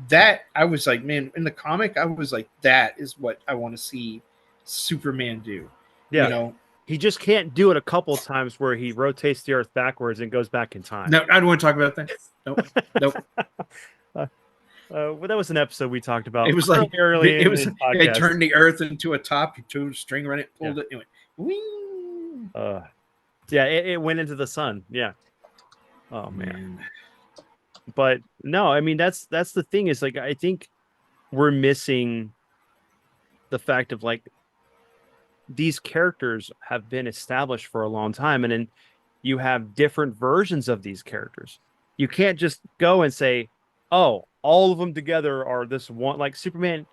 That, I was like, man, in the comic, I was like, that is what I want to see Superman do. Yeah. He just can't do it a couple of times where he rotates the Earth backwards and goes back in time. No, I don't want to talk about that. Nope. Well, that was an episode we talked about. It was like early. It was. They turned the Earth into a top. You threw a string around it, pulled it, and it went. Wing. Yeah, it went into the sun. Yeah. Oh man. But no, I mean that's the thing is like I think we're missing the fact of like these characters have been established for a long time, and then you have different versions of these characters. You can't just go and say, oh, all of them together are this one. Like Superman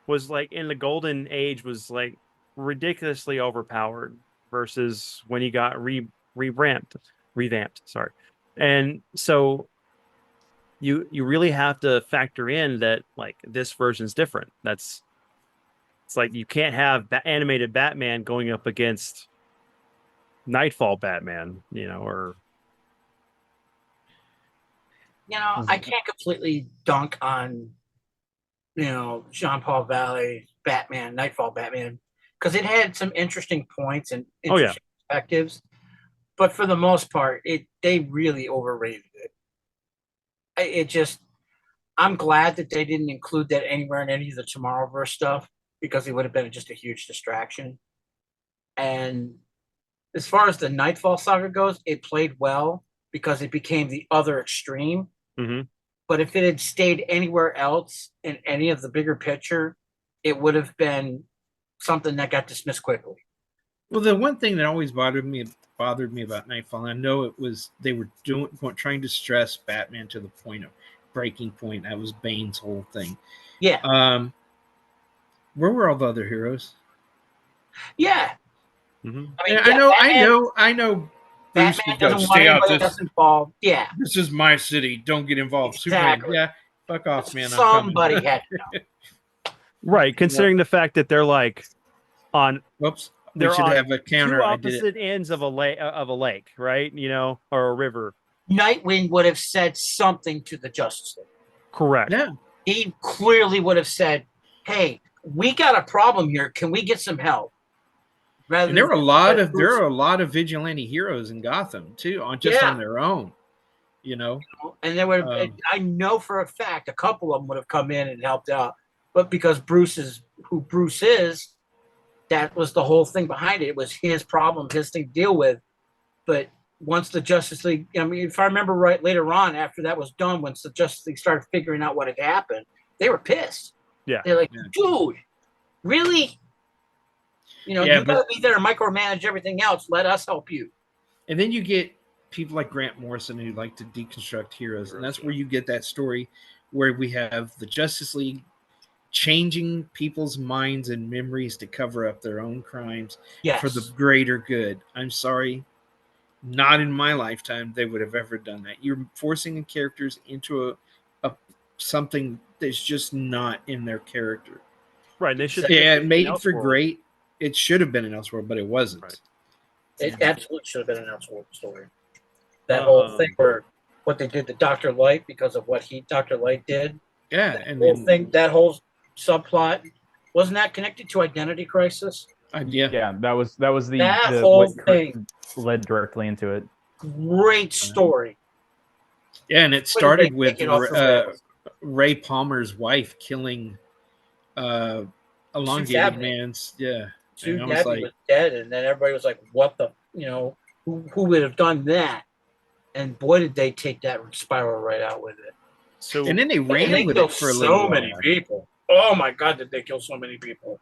was like in the golden age was like ridiculously overpowered versus when he got revamped. Sorry. And so you really have to factor in that like this version's different. It's like you can't have animated Batman going up against Nightfall Batman, or I can't completely dunk on Jean-Paul Valley Batman, Nightfall Batman, because it had some interesting points and interesting perspectives. but for the most part, they really overrated it. I'm glad that they didn't include that anywhere in any of the Tomorrowverse stuff because it would have been just a huge distraction. And as far as the Nightfall saga goes, it played well because it became the other extreme. Mm-hmm. But if it had stayed anywhere else in any of the bigger picture, it would have been something that got dismissed quickly. Well, the one thing that always bothered me about Nightfall, and I know it was they were trying to stress Batman to the point of breaking point. That was Bane's whole thing. Yeah. Where were all the other heroes? Yeah. Mm-hmm. I know. Bruce Batman doesn't want anybody else involved. Yeah. This is my city. Don't get involved. Exactly. Superman. Yeah. Fuck off, man. Somebody had to know. Right. Considering the fact that they're like on. Whoops. They should have a counter. Two opposite ends of a lake, right? Or a river. Nightwing would have said something to the Justice League. Correct. Yeah. He clearly would have said, "Hey, we got a problem here. Can we get some help?" And there are a lot of vigilante heroes in Gotham too, on their own. And there would have, I know for a fact a couple of them would have come in and helped out, but because Bruce is who Bruce is, that was the whole thing behind it. It was his problem, his thing to deal with. But once the Justice League, if I remember right, later on after that was done, once the Justice League started figuring out what had happened, they were pissed. Yeah, they're like, "Dude, really? You gotta be there and micromanage everything else. Let us help you." And then you get people like Grant Morrison who like to deconstruct heroes, and that's where you get that story where we have the Justice League changing people's minds and memories to cover up their own crimes for the greater good. I'm sorry, not in my lifetime they would have ever done that. You're forcing characters into a something that's just not in their character. Right. They should. Yeah, Made for Great. It should have been an Elseworld, but it wasn't. Right. It absolutely should have been an Elseworld story. That whole thing where what they did to Dr. Light because of what Dr. Light did. Yeah, that whole subplot, wasn't that connected to Identity Crisis? Yeah, that was the whole thing led directly into it. Great story. Yeah, and it started with Ray Palmer's wife killing Elongated Man's. Yeah. Sue Gabby was dead, and then everybody was like, "What the? Who would have done that?" And boy, did they take that spiral right out with it. So, and then they ran with it for a little while. So many people. Oh my God, did they kill so many people?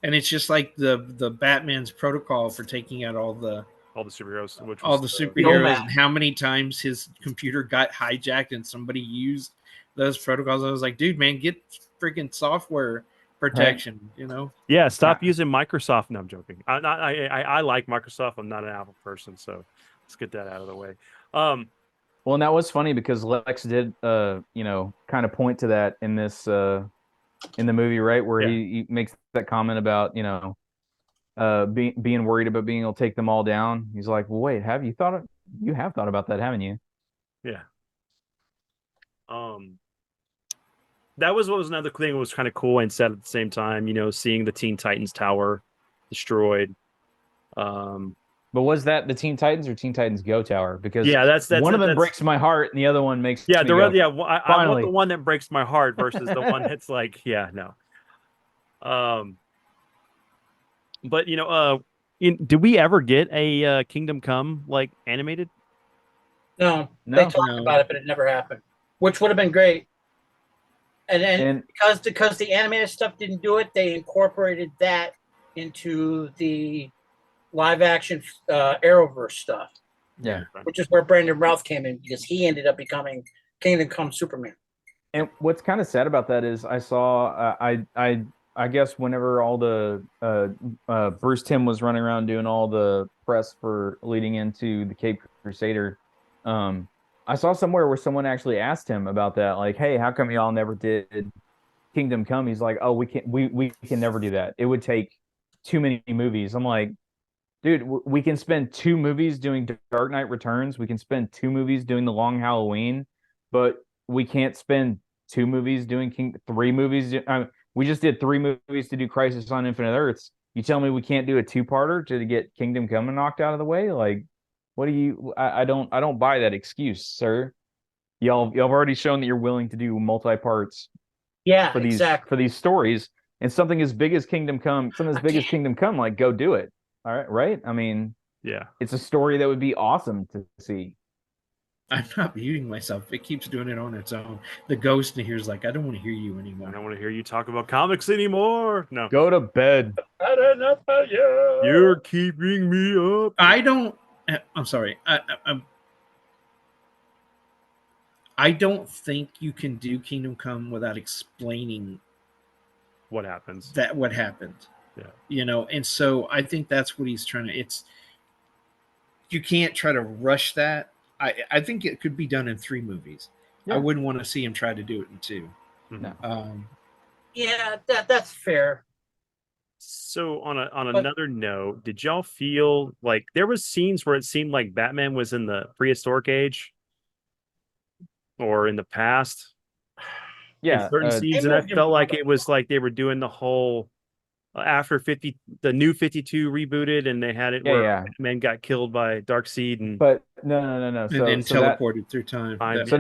And it's just like the Batman's protocol for taking out all the superheroes, and how many times his computer got hijacked and somebody used those protocols. I was like, dude, man, get freaking software protection, Yeah, stop using Microsoft. No, I'm joking. I like Microsoft. I'm not an Apple person, so let's get that out of the way. Well, and that was funny because Lex did, kind of point to that in this, in the movie, right, where he makes that comment about, being worried about being able to take them all down. He's like, well, wait, you have thought about that, haven't you? Yeah. That was another thing that was kind of cool and sad at the same time, seeing the Teen Titans Tower destroyed. But was that the Teen Titans or Teen Titans Go Tower? Because that's one of them breaks my heart and the other one makes I want the one that breaks my heart versus the one that's like, no. But did we ever get a Kingdom Come like animated? No. They talked about it, but it never happened, which would have been great. And because the animated stuff didn't do it, they incorporated that into the live action Arrowverse stuff. Yeah. Which is where Brandon Routh came in because he ended up becoming Kingdom Come Superman. And what's kind of sad about that is I saw I guess whenever all the Bruce Timm was running around doing all the press for leading into the Cape Crusader, I saw somewhere where someone actually asked him about that, like, hey, how come y'all never did Kingdom Come? He's like, oh, we can never do that. It would take too many movies. I'm like, dude, we can spend 2 movies doing Dark Knight Returns. We can spend 2 movies doing The Long Halloween, but we can't spend 2 movies doing 3 movies. We just did 3 movies to do Crisis on Infinite Earths. You tell me we can't do a two-parter to get Kingdom Come knocked out of the way? Like, what do you? I don't buy that excuse, sir. Y'all have already shown that you're willing to do multi-parts. Yeah, for exactly. these stories, and something as big as Kingdom Come, like go do it. All right, right? I mean, yeah, it's a story that would be awesome to see. I'm not muting myself. It keeps doing it on its own. The ghost in here is like, I don't want to hear you anymore. I don't want to hear you talk about comics anymore. No. Go to bed. You're keeping me up. I'm sorry. I don't think you can do Kingdom Come without explaining what happens. What happened. Yeah. You know, and so I think that's what he's trying to. You can't try to rush that. I think it could be done in 3 movies. Yeah. I wouldn't want to see him try to do it in 2. No. Yeah, that's fair. So on another note, did y'all feel like there was scenes where it seemed like Batman was in the prehistoric age or in the past? Yeah, in certain scenes, and I felt like it was like they were doing the whole after the new 52 rebooted, and they had it where Batman got killed by Darkseid, and but no. And then teleported through time. That's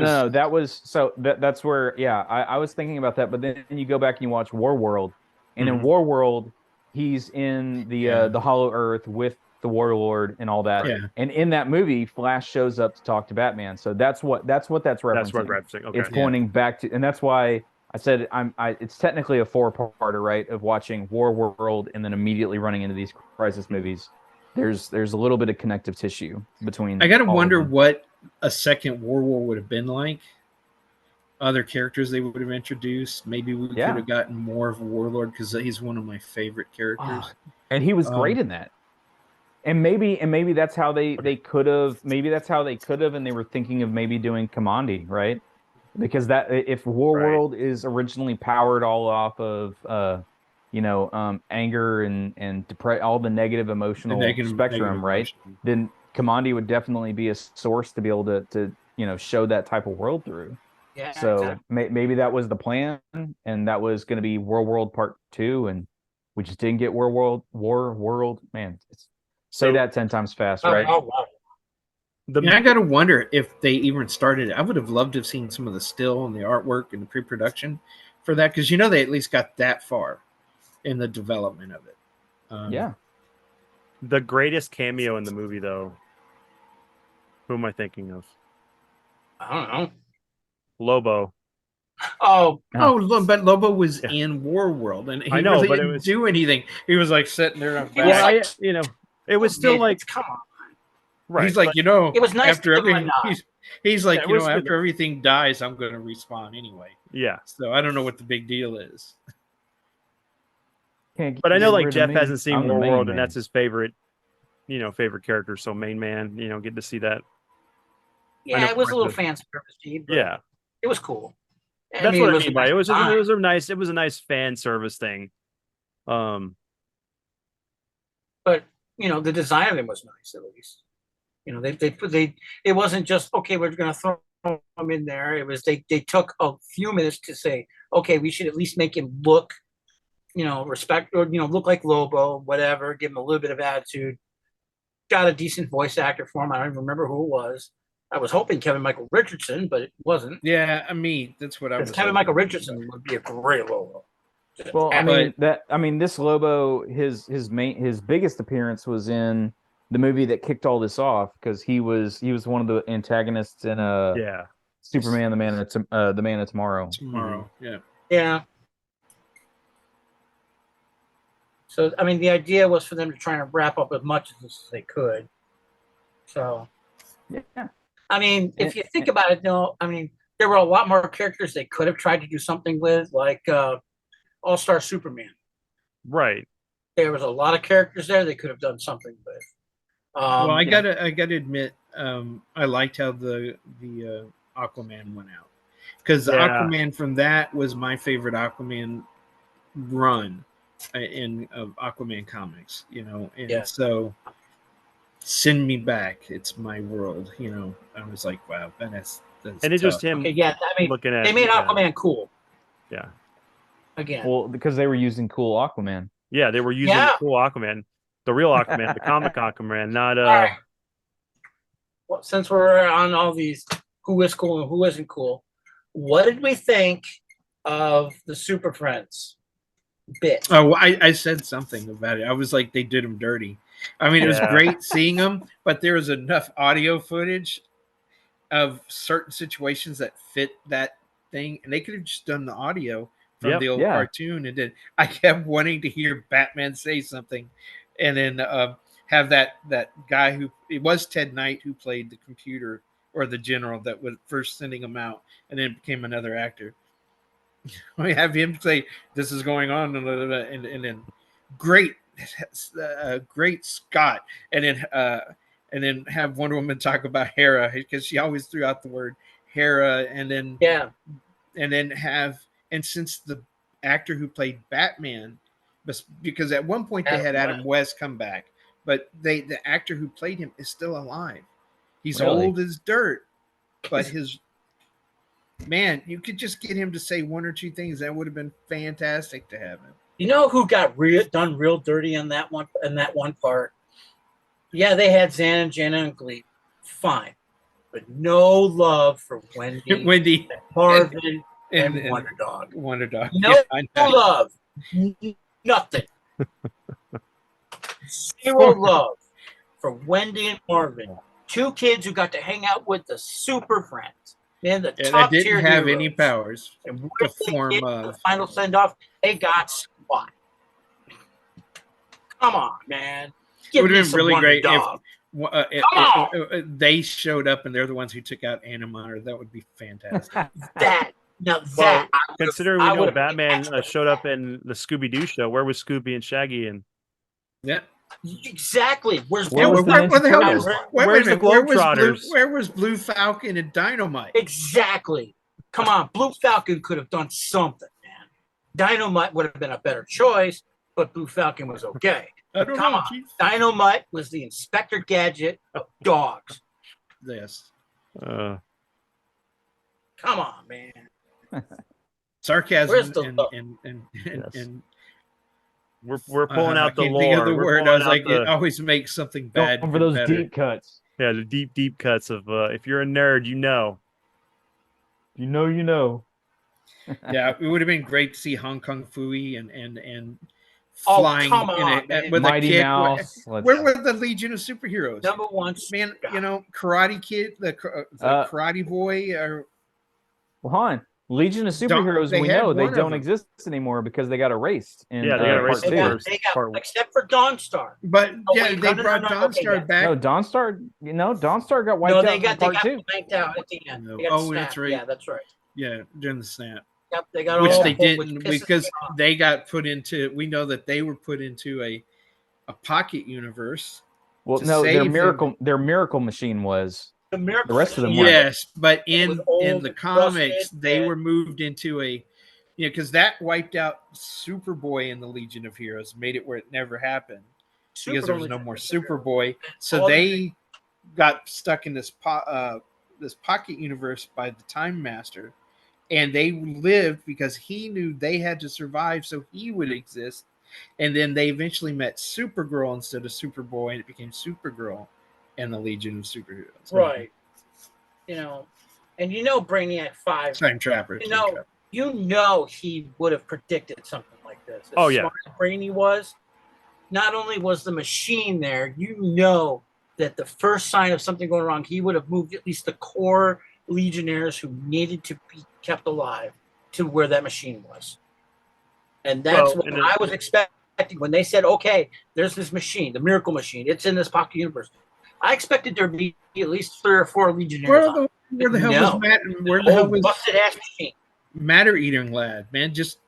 where I was thinking about that, but then you go back and you watch Warworld, and in Warworld, he's in the Hollow Earth with the Warlord and all that. Yeah. And in that movie, Flash shows up to talk to Batman. So that's what that's referencing. That's what referencing. Okay. It's pointing back to, and that's why I said it's technically a 4-parter, right? Of watching Warworld and then immediately running into these Crisis movies. There's a little bit of connective tissue between. I gotta wonder what a second Warworld would have been like. Other characters they would have introduced. Maybe we could have gotten more of Warlord because he's one of my favorite characters. And he was great in that. And maybe that's how they could have. Maybe that's how they could have, and they were thinking of maybe doing Kamandi, right? Because that if Warworld is originally powered all off of anger and all the negative emotional spectrum, right? Then Kamandi would definitely be a source to be able to show that type of world through. Yeah. So exactly. maybe that was the plan, and that was going to be Warworld Part 2, and we just didn't get Warworld. Man, say that 10 times fast, right? Oh, wow. I got to wonder if they even started. I would have loved to have seen some of the still and the artwork and the pre-production for that, because they at least got that far in the development of it. The greatest cameo in the movie, though. Who am I thinking of? I don't know. Lobo. Oh, but Lobo was in Warworld, and he really didn't do anything. He was like sitting there on back. It was still like, come on. Right. He's like, it was nice after everything. He's like, after everything dies, I'm going to respawn anyway. Yeah. So I don't know what the big deal is. But I know, like, Jeff hasn't seen Warworld, and that's his favorite character. So main man, get to see that. Yeah, it was a little fan service, but yeah, it was cool. That's what I mean by it. It was a nice fan service thing. But the design of him was nice, at least. It wasn't just okay, we're going to throw him in there. It was they took a few minutes to say, okay, we should at least make him look, respect, or look like Lobo, whatever. Give him a little bit of attitude. Got a decent voice actor for him. I don't even remember who it was. I was hoping Kevin Michael Richardson, but it wasn't. Yeah, that's what I was. Kevin Michael Richardson would be a great Lobo. Well, this Lobo, his biggest appearance was in the movie that kicked all this off, because he was one of the antagonists in Superman, the Man of Tomorrow. Yeah. So the idea was for them to try and wrap up as much as they could. So yeah. If you think about it, there were a lot more characters they could have tried to do something with, like All-Star Superman. Right. There was a lot of characters there they could have done something with. I gotta admit, I liked how the Aquaman went out, because the Aquaman from that was my favorite Aquaman run in Aquaman comics, and so send me back. It's my world, I was like, wow, that's and it's tough. just him. Okay, looking at they made Aquaman cool. Yeah. Again. Well, because they were using cool Aquaman. Yeah, they were using the cool Aquaman, the real Aquaman, the comic Aquaman, not right. Well, since we're on all these who is cool and who isn't cool, what did we think of the Super Friends bit? Oh, I said something about it. I was like, they did him dirty. I mean, it was great seeing them, but there was enough audio footage of certain situations that fit that thing, and they could have just done the audio from the old cartoon, and then I kept wanting to hear Batman say something, and then have that guy who it was Ted Knight who played the computer or the general that was first sending him out, and then became another actor. I have him say, "This is going on," and then great Scott, and then have Wonder Woman talk about Hera because she always threw out the word Hera, and then since the actor who played Batman, because at one point they had Adam West come back, but the actor who played him is still alive. He's old as dirt, but his man, you could just get him to say one or two things. That would have been fantastic to have him. You know who got done real dirty in that one part? Yeah, they had Zan and Jenna and Glee. Fine. But no love for Wendy Marvin, and Wonder Dog. Wonder Dog. No love. Nothing. Zero love for Wendy and Marvin. Two kids who got to hang out with the Super Friends. Man, the top tier didn't have any powers and to form the final send off. They got squat. Come on, man. It would have been really great if they showed up and they're the ones who took out Animator. That would be fantastic. Considering we know Batman showed up in the Scooby-Doo show, where was Scooby and Shaggy? And exactly. Where's the Globetrotters? Where was Blue Falcon and Dynamite? Exactly. Come on, Blue Falcon could have done something, man. Dynamite would have been a better choice, but Blue Falcon was okay. Come on, Dynamite was the Inspector Gadget of dogs. Yes. Come on, man. Sarcasm and we're pulling out the lore. The word. I was like, it always makes something bad for those better. Deep cuts. Yeah, the deep cuts of if you're a nerd, you know. Yeah, it would have been great to see Hong Kong Phooey and flying with Mighty a kid. Mouse. Where were the Legion of Superheroes? Number one, man. Karate Kid, the Karate Boy, or Han. Legion of Superheroes, we know they don't exist anymore because they got erased. They got erased. Except for Dawnstar. But they brought Dawnstar back. No, Dawnstar got wiped out in part 2. They got blanked out at the end. That's right. Yeah, that's right. Yeah, during the snap. Yep, they got which they didn't because they got put into. We know that they were put into a pocket universe. Well, no, their miracle machine was. The rest of them weren't. Yes, but in the comics, they were moved into a, because that wiped out Superboy in the Legion of Heroes, made it where it never happened because there was no more Superboy. So they got stuck in this pocket universe by the Time Master, and they lived because he knew they had to survive, so he would exist. And then they eventually met Supergirl instead of Superboy, and it became Supergirl and the Legion of Superheroes. Right. And Brainiac 5. Time Trapper. He would have predicted something like this. As smart as Brainy was, not only was the machine there, that the first sign of something going wrong, he would have moved at least the core Legionnaires who needed to be kept alive to where that machine was. And that's what I was expecting when they said, okay, there's this machine, the Miracle Machine. It's in this pocket universe. I expected there to be at least 3 or 4 Legionnaires. Where the hell was busted ass machine? Matter Eating Lad, man? Just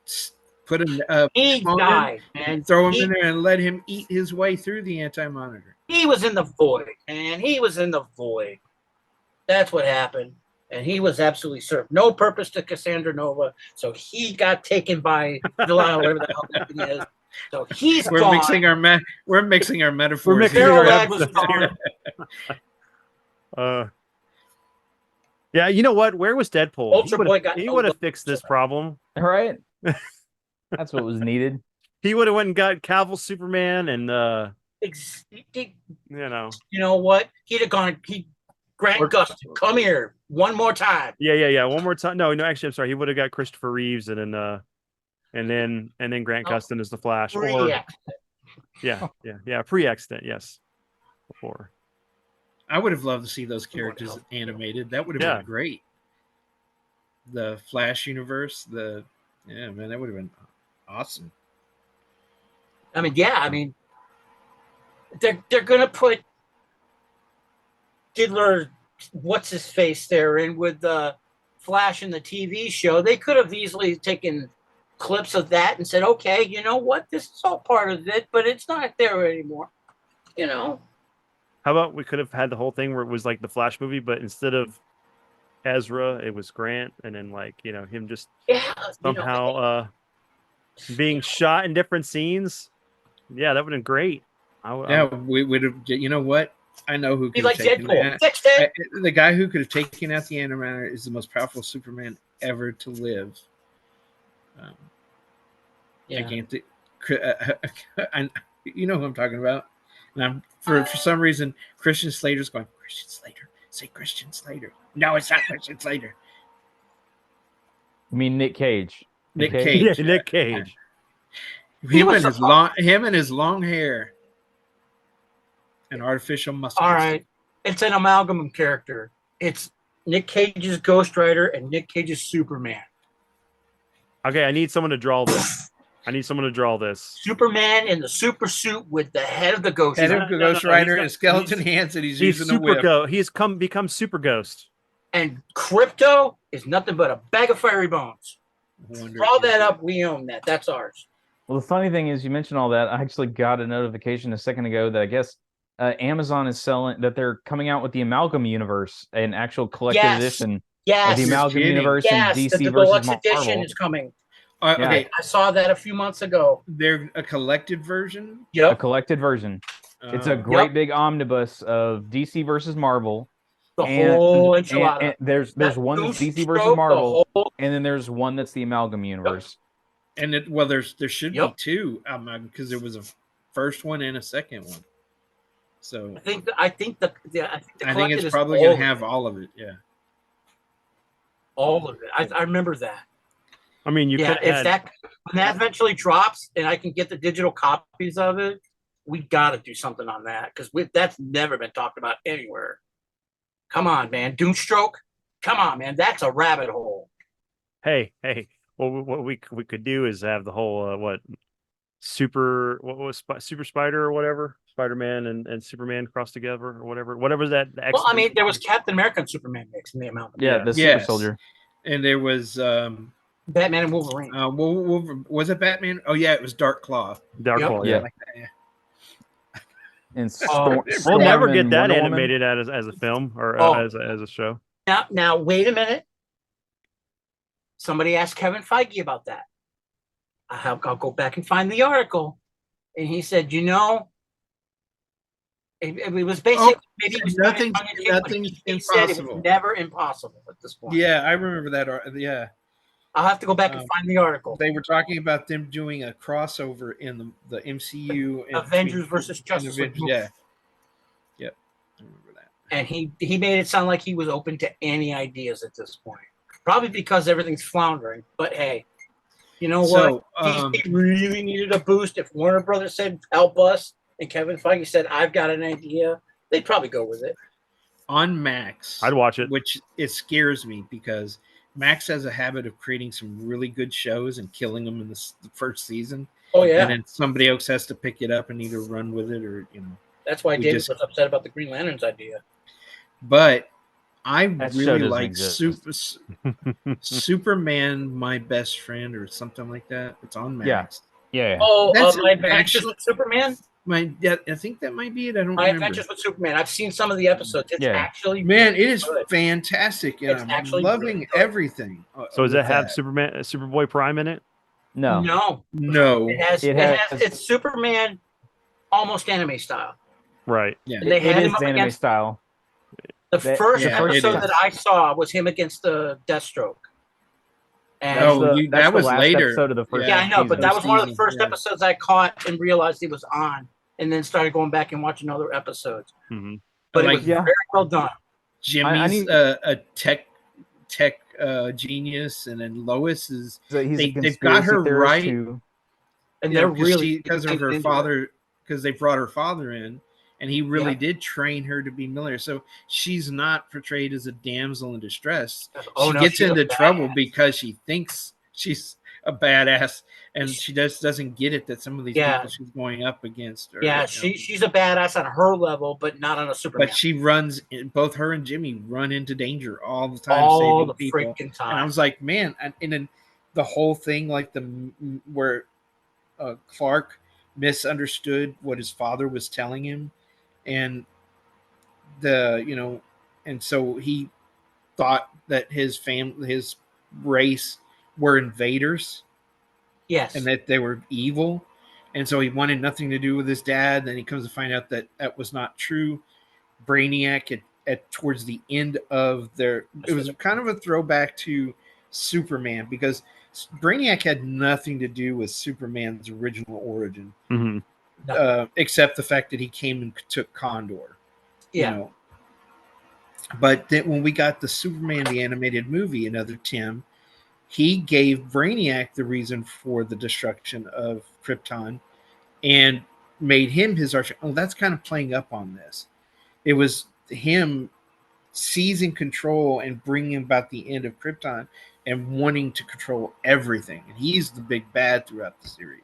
put him. He died, man. Throw him in there and let him eat his way through the Anti-Monitor. He was in the void, man. He was in the void. That's what happened. And he was absolutely served. No purpose to Cassandra Nova. So he got taken by Delilah, whatever the hell that thing is. So he's we're gone. We're mixing our metaphors. We're mixing our episodes. Yeah, you know what? Where was Deadpool? He would have fixed this problem. Right? That's what was needed. he would have went and got Cavill Superman and You know what? He'd have gone. Grant Gustin, come here one more time. Yeah. One more time. No. Actually, I'm sorry. He would have got Christopher Reeves and then Grant Gustin as the Flash. Pre-accident. Yes. Before. I would have loved to see those characters animated. That would have been great. The Flash universe. That would have been awesome. I mean, they're gonna put Diddler, what's his face there, in with the Flash in the TV show. They could have easily taken clips of that and said, okay, you know what, this is all part of it, but it's not there anymore. How about we could have had the whole thing where it was like the Flash movie, but instead of Ezra, it was Grant, and then him just somehow being shot in different scenes. Yeah, that would have been great. We would have. You know what? I know who could have taken that. The guy who could have taken out the Animator is the most powerful Superman ever to live. I can't think. You know who I'm talking about. And for some reason, Christian Slater's going, Christian Slater. Say Christian Slater. No, it's not Christian Slater. You mean Nick Cage? Nick Cage. Yeah, Nick Cage. Him and his long hair and artificial muscles. All right. It's an amalgam character. It's Nick Cage's Ghost Rider and Nick Cage's Superman. Okay, I need someone to draw this. Superman in the super suit with the head of the Ghost Rider and skeleton hands, and he's using the whip. He's become Super Ghost. And Krypto is nothing but a bag of fiery bones. Draw that up. We own that. That's ours. Well, the funny thing is, you mentioned all that. I actually got a notification a second ago that I guess Amazon is selling that they're coming out with the Amalgam Universe, an actual collected edition. Yes, of the Amalgam Universe and DC the versus Marvel. Edition is coming. Okay, I saw that a few months ago. They're a collected version. Yep, a collected version. It's a great big omnibus of DC versus Marvel. The whole enchilada. And there's one that's DC versus Marvel, and then there's one that's the Amalgam Universe. And there should be two, because there was a first one and a second one. So I think it's probably going to have all of it. Yeah, all of it. I remember that. I mean, when that eventually drops, and I can get the digital copies of it, we got to do something on that because that's never been talked about anywhere. Come on, man, Doomstroke. Come on, man, that's a rabbit hole. Hey. Well, what we could do is have the whole Super Spider or whatever, Spider-Man and Superman cross together or whatever that. Well, I mean, there was Captain America and Superman mixed in the amount. The Super Soldier, and there was Batman and Wolverine. Was it Batman? Oh yeah, it was Dark Claw. Yeah. Like that, And we'll never get that animated as a film or as a show. Now wait a minute. Somebody asked Kevin Feige about that. I'll go back and find the article, and he said, it was basically nothing's he said it was never impossible at this point. Yeah, I remember that. Yeah, I'll have to go back and find the article. They were talking about them doing a crossover in the MCU, Avengers versus Justice League. Yeah, yep, I remember that. And he made it sound like he was open to any ideas at this point. Probably because everything's floundering. But hey, you know what? He really needed a boost. If Warner Brothers said, help us, and Kevin Feige said, I've got an idea, they'd probably go with it. On Max. I'd watch it. Which it scares me because Max has a habit of creating some really good shows and killing them in the first season. Oh, yeah. And then somebody else has to pick it up and either run with it or, That's why David was upset about the Green Lanterns idea. But I really like Superman, My Best Friend, or something like that. It's on Max. Yeah. Oh, My Adventures with Superman? I think that might be it. I don't My remember. Adventures with Superman. I've seen some of the episodes. It's actually it is fantastic. And I'm loving everything. So does it have Superboy Prime in it? No. It's Superman almost anime style. Right. Yeah. They had him anime style. The first episode that I saw was him against the Deathstroke. And that was later. Episode of the first. Yeah, I know, but that was one of the first episodes I caught and realized he was on, and then started going back and watching other episodes. Mm-hmm. But it was very well done. Jimmy's a tech genius, and then Lois is they've got her right, and they're really because of her father, because they brought her father in. And he really did train her to be military. So she's not portrayed as a damsel in distress. She gets into trouble because she thinks she's a badass, and she just doesn't get it that some of these people she's going up against. She's a badass on her level, but not on a Superman. But she runs, both her and Jimmy run into danger all the time, all the people. Freaking time. And I was like, man, and then the whole thing, like where Clark misunderstood what his father was telling him. And and so he thought that his race were invaders. Yes. And that they were evil. And so he wanted nothing to do with his dad. Then he comes to find out that that was not true. Brainiac at towards the end of it was kind of a throwback to Superman, because Brainiac had nothing to do with Superman's original origin. Mm-hmm. Except the fact that he came and took Condor. Yeah. But then when we got the Superman the animated movie, another Tim, he gave Brainiac the reason for the destruction of Krypton and made him his arch. Oh, that's kind of playing up on this. It was him seizing control and bringing about the end of Krypton and wanting to control everything. And he's the big bad throughout the series.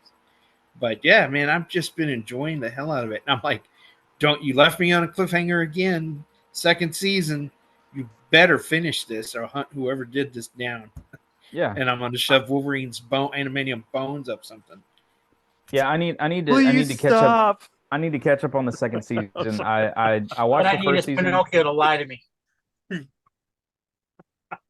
But yeah, man, I've just been enjoying the hell out of it. And I'm like, you left me on a cliffhanger again. Second season, you better finish this or hunt whoever did this down. Yeah. And I'm going to shove Wolverine's animanium bones up something. Yeah, I need to catch up. I need to catch up on the second season. I watched the first season. Pinocchio to lie to me.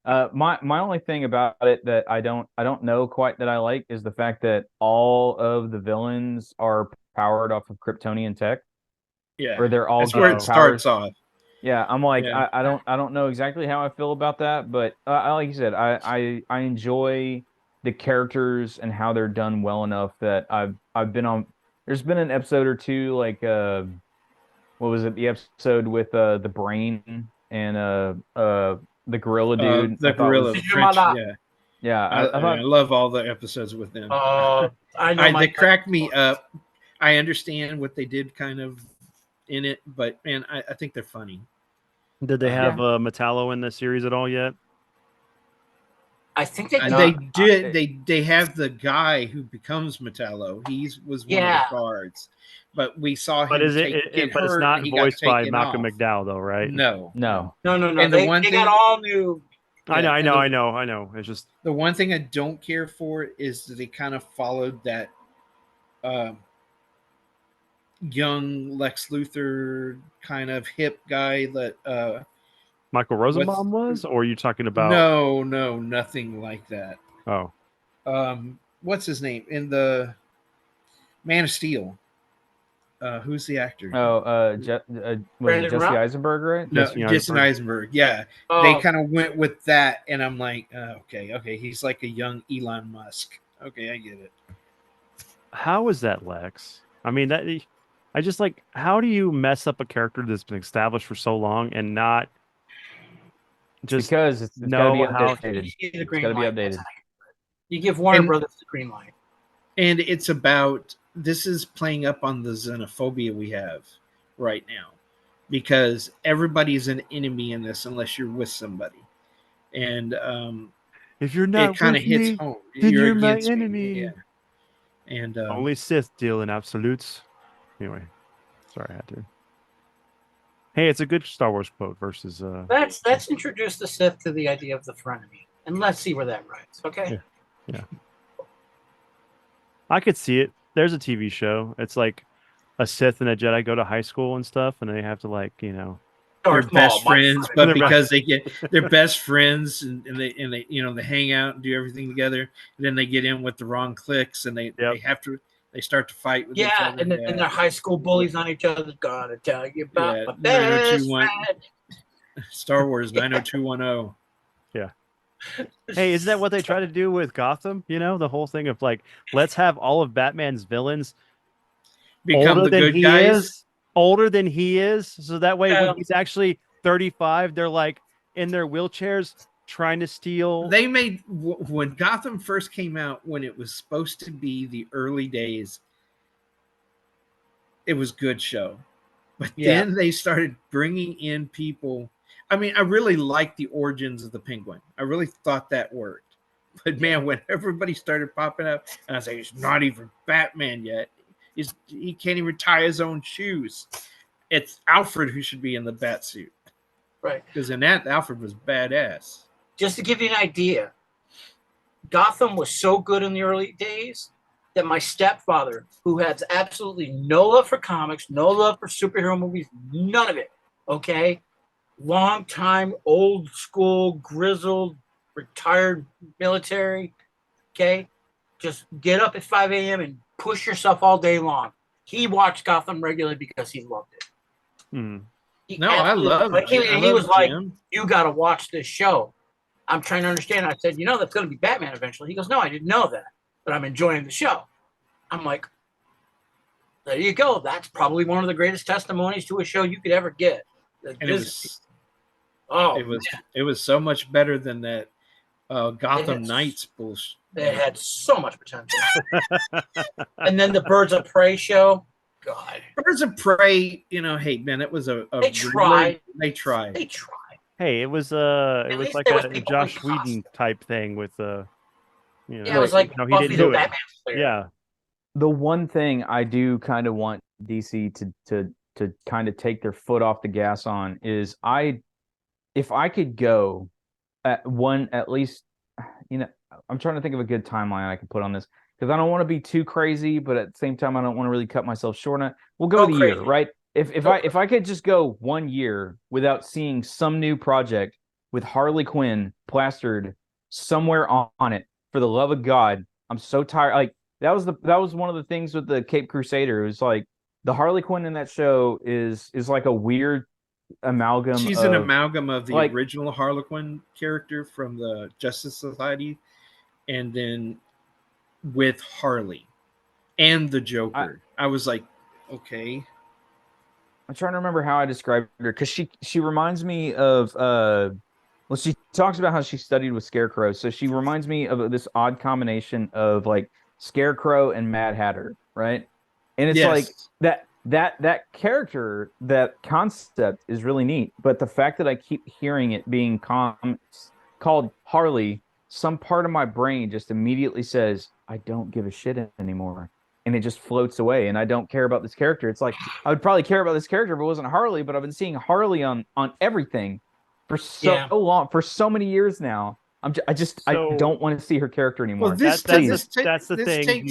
My only thing about it that I don't know quite that I like is the fact that all of the villains are powered off of Kryptonian tech. Yeah, or they're all that's where it starts off. Yeah, I'm like, I don't know exactly how I feel about that, but like you said, I enjoy the characters and how they're done well enough that I've been on. There's been an episode or two, like what was it? The episode with the brain and the gorilla dude. The gorilla. I love all the episodes with them. They cracked me up. I understand what they did kind of in it, but man, I think they're funny. Did they have Metallo in the series at all yet? I think they did. They have the guy who becomes Metallo. He was one of the guards, but we saw him. But but it's not voiced by Malcolm McDowell, though, right? No. And they got all new. I know. It's just the one thing I don't care for is that they kind of followed that young Lex Luthor kind of hip guy that Michael Rosenbaum was, or are you talking about? No, nothing like that. Oh, what's his name in the Man of Steel? Who's the actor? Was it Jesse Eisenberg, right? No, Jesse Eisenberg. Yeah, they kind of went with that, and I'm like, okay, he's like a young Elon Musk. Okay, I get it. How is that, Lex? I mean, I just like, how do you mess up a character that's been established for so long and not just because it's got to be updated. It's got to be updated. You give Warner Brothers the green light, and it's about. This is playing up on the xenophobia we have right now, because everybody's an enemy in this unless you're with somebody, and if you're not, it kind of hits home. Then you're my enemy. Yeah. And only Sith deal in absolutes. Anyway, sorry, I had to. Hey, it's a good Star Wars quote versus. Let's introduce the Sith to the idea of the frenemy, and let's see where that rides. Okay. Yeah. I could see it. There's a TV show. It's like a Sith and a Jedi go to high school and stuff, and they have to they're best friends, but because they're best friends and they they hang out and do everything together, and then they get in with the wrong cliques and they start to fight with each other. And they're high school bullies on each other. Gotta tell you about my best friend. Star Wars 90210. Yeah. Hey, isn't that what they try to do with Gotham? You know, the whole thing of like, let's have all of Batman's villains become the good guys. Older than he is, so that way when he's actually 35, they're like in their wheelchairs trying to steal. They made when Gotham first came out, when it was supposed to be the early days, it was a good show. But then they started bringing in people. I mean, I really liked the origins of the Penguin. I really thought that worked. But man, when everybody started popping up, and I was like, he's not even Batman yet. He can't even tie his own shoes. It's Alfred who should be in the bat suit. Right. Because in that, Alfred was badass. Just to give you an idea, Gotham was so good in the early days that my stepfather, who has absolutely no love for comics, no love for superhero movies, none of it, okay? Long time, old school, grizzled, retired military, okay? Just get up at 5 a.m. and push yourself all day long. He watched Gotham regularly because he loved it. I love it. He was like, you got to watch this show. I'm trying to understand. I said, that's going to be Batman eventually. He goes, no, I didn't know that, but I'm enjoying the show. I'm like, there you go. That's probably one of the greatest testimonies to a show you could ever get. It was so much better than that Gotham Knights bullshit. It had so much potential. And then the Birds of Prey show. God. Birds of Prey, hey man, it was they tried. They tried. Hey, it was like a Josh Whedon type thing with it was like he didn't do it. Yeah. The one thing I do kind of want DC to kind of take their foot off the gas on is if I could go at least, I'm trying to think of a good timeline I could put on this because I don't want to be too crazy, but at the same time I don't want to really cut myself short. We'll go with a year, right? If I could just go 1 year without seeing some new project with Harley Quinn plastered somewhere on it, for the love of God, I'm so tired. Like that was one of the things with the Cape Crusader. It was like the Harley Quinn in that show is like a weird amalgam. She's an amalgam of the original Harley Quinn character from the Justice Society, and then with Harley and the Joker. I was like, okay. I'm trying to remember how I described her because she reminds me of she talks about how she studied with Scarecrow, so she reminds me of this odd combination of like Scarecrow and Mad Hatter, right? And it's like that character, that concept is really neat, but the fact that I keep hearing it being called Harley, some part of my brain just immediately says, I don't give a shit anymore. And it just floats away, and I don't care about this character. It's like I would probably care about this character if it wasn't Harley, but I've been seeing Harley on everything for so long, for so many years now. I don't want to see her character anymore. Well, that's the thing.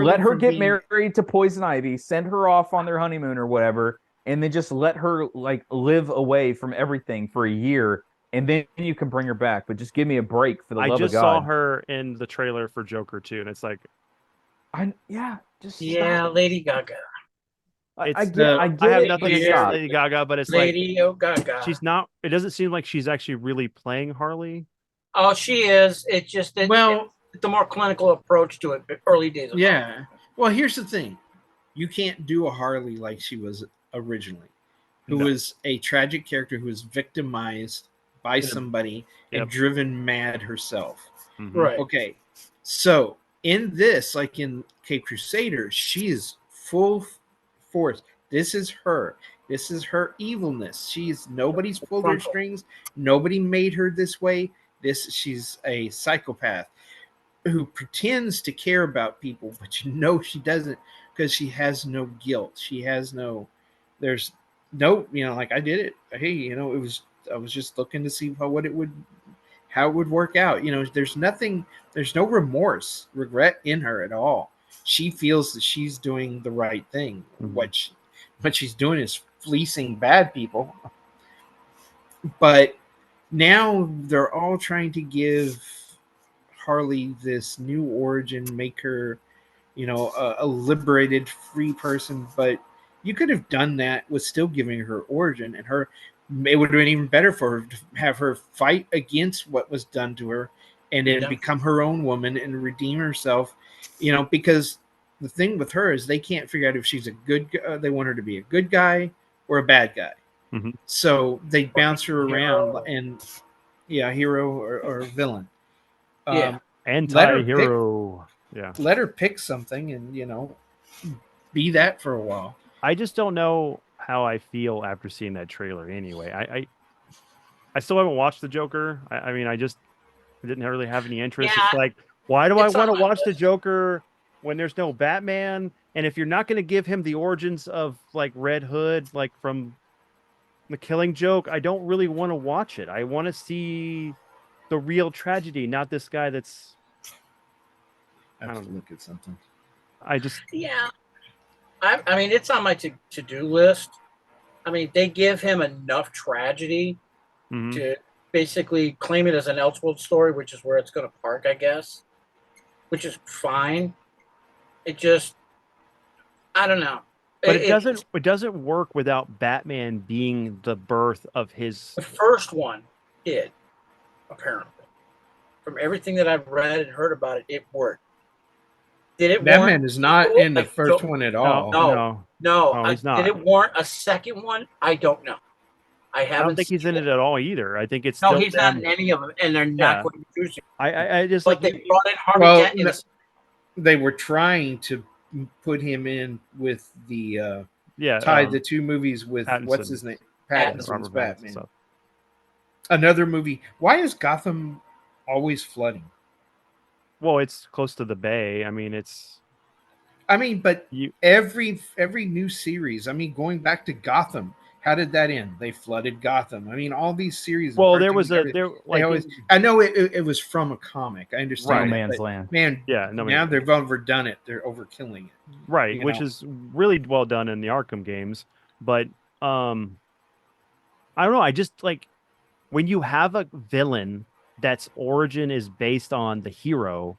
Let her get married to Poison Ivy, send her off on their honeymoon or whatever, and then just let her like live away from everything for a year, and then you can bring her back. But just give me a break for the love of God. I just saw her in the trailer for Joker 2, and it's like, Lady Gaga. I have nothing against Lady Gaga, but it's Lady Gaga. She's not. It doesn't seem like she's actually really playing Harley. Oh, she is. It's just the more clinical approach to it. Early days. Well, here's the thing: you can't do a Harley like she was originally, who was a tragic character who was victimized by somebody and driven mad herself. Mm-hmm. Right. Okay. So in this, like in Cape Crusader, she is full force. This is her. This is her evilness. Nobody's pulled her strings. Nobody made her this way. She's a psychopath who pretends to care about people, but she doesn't, because she has no guilt. There's no, like I did it. Hey, I was just looking to see how it would work out. There's no remorse, regret in her at all. She feels that she's doing the right thing. Mm-hmm. What she's doing is fleecing bad people. But now they're all trying to give Harley this new origin, make her, a liberated, free person. But you could have done that with still giving her origin and her it would have been even better for her to have her fight against what was done to her, and then become her own woman and redeem herself. Because the thing with her is they can't figure out if she's a good. They want her to be a good guy or a bad guy. Mm-hmm. So they bounce her around, and hero or villain. Anti-hero. Let her pick something, and be that for a while. I just don't know how I feel after seeing that trailer. Anyway, I still haven't watched the Joker. I mean, I didn't really have any interest. Yeah, it's like, why do I want to watch the Joker when there's no Batman? And if you're not going to give him the origins of like Red Hood, like from The Killing Joke, I don't really want to watch it. I want to see the real tragedy, not this guy that's. I have to look at something. I mean, it's on my to-do list. I mean, they give him enough tragedy to basically claim it as an Elseworld story, which is where it's going to park, I guess, which is fine. It just, I don't know. But it doesn't work without Batman being the birth of his. The first one did, apparently. From everything that I've read and heard about it, it worked. Did it? Batman is not in the first one at all. No, he's not. Did it warrant a second one? I don't know. I don't think he's in it at all either. I think it's he's not in any of them, and they're not going to use him. I just they brought in Harvey Dent. They were trying to put him in with the tied the two movies with Pattinson. What's his name? Pattinson's Batman. So. Another movie. Why is Gotham always flooding? Well, it's close to the bay. I mean, but every new series. I mean, going back to Gotham, how did that end? They flooded Gotham. I mean, all these series. Well, there was I know it was from a comic. I understand. No Man's Land. Man, now they've overdone it. They're overkilling it. Right, which is really well done in the Arkham games. But I don't know. I just like when you have a villain that's origin is based on the hero,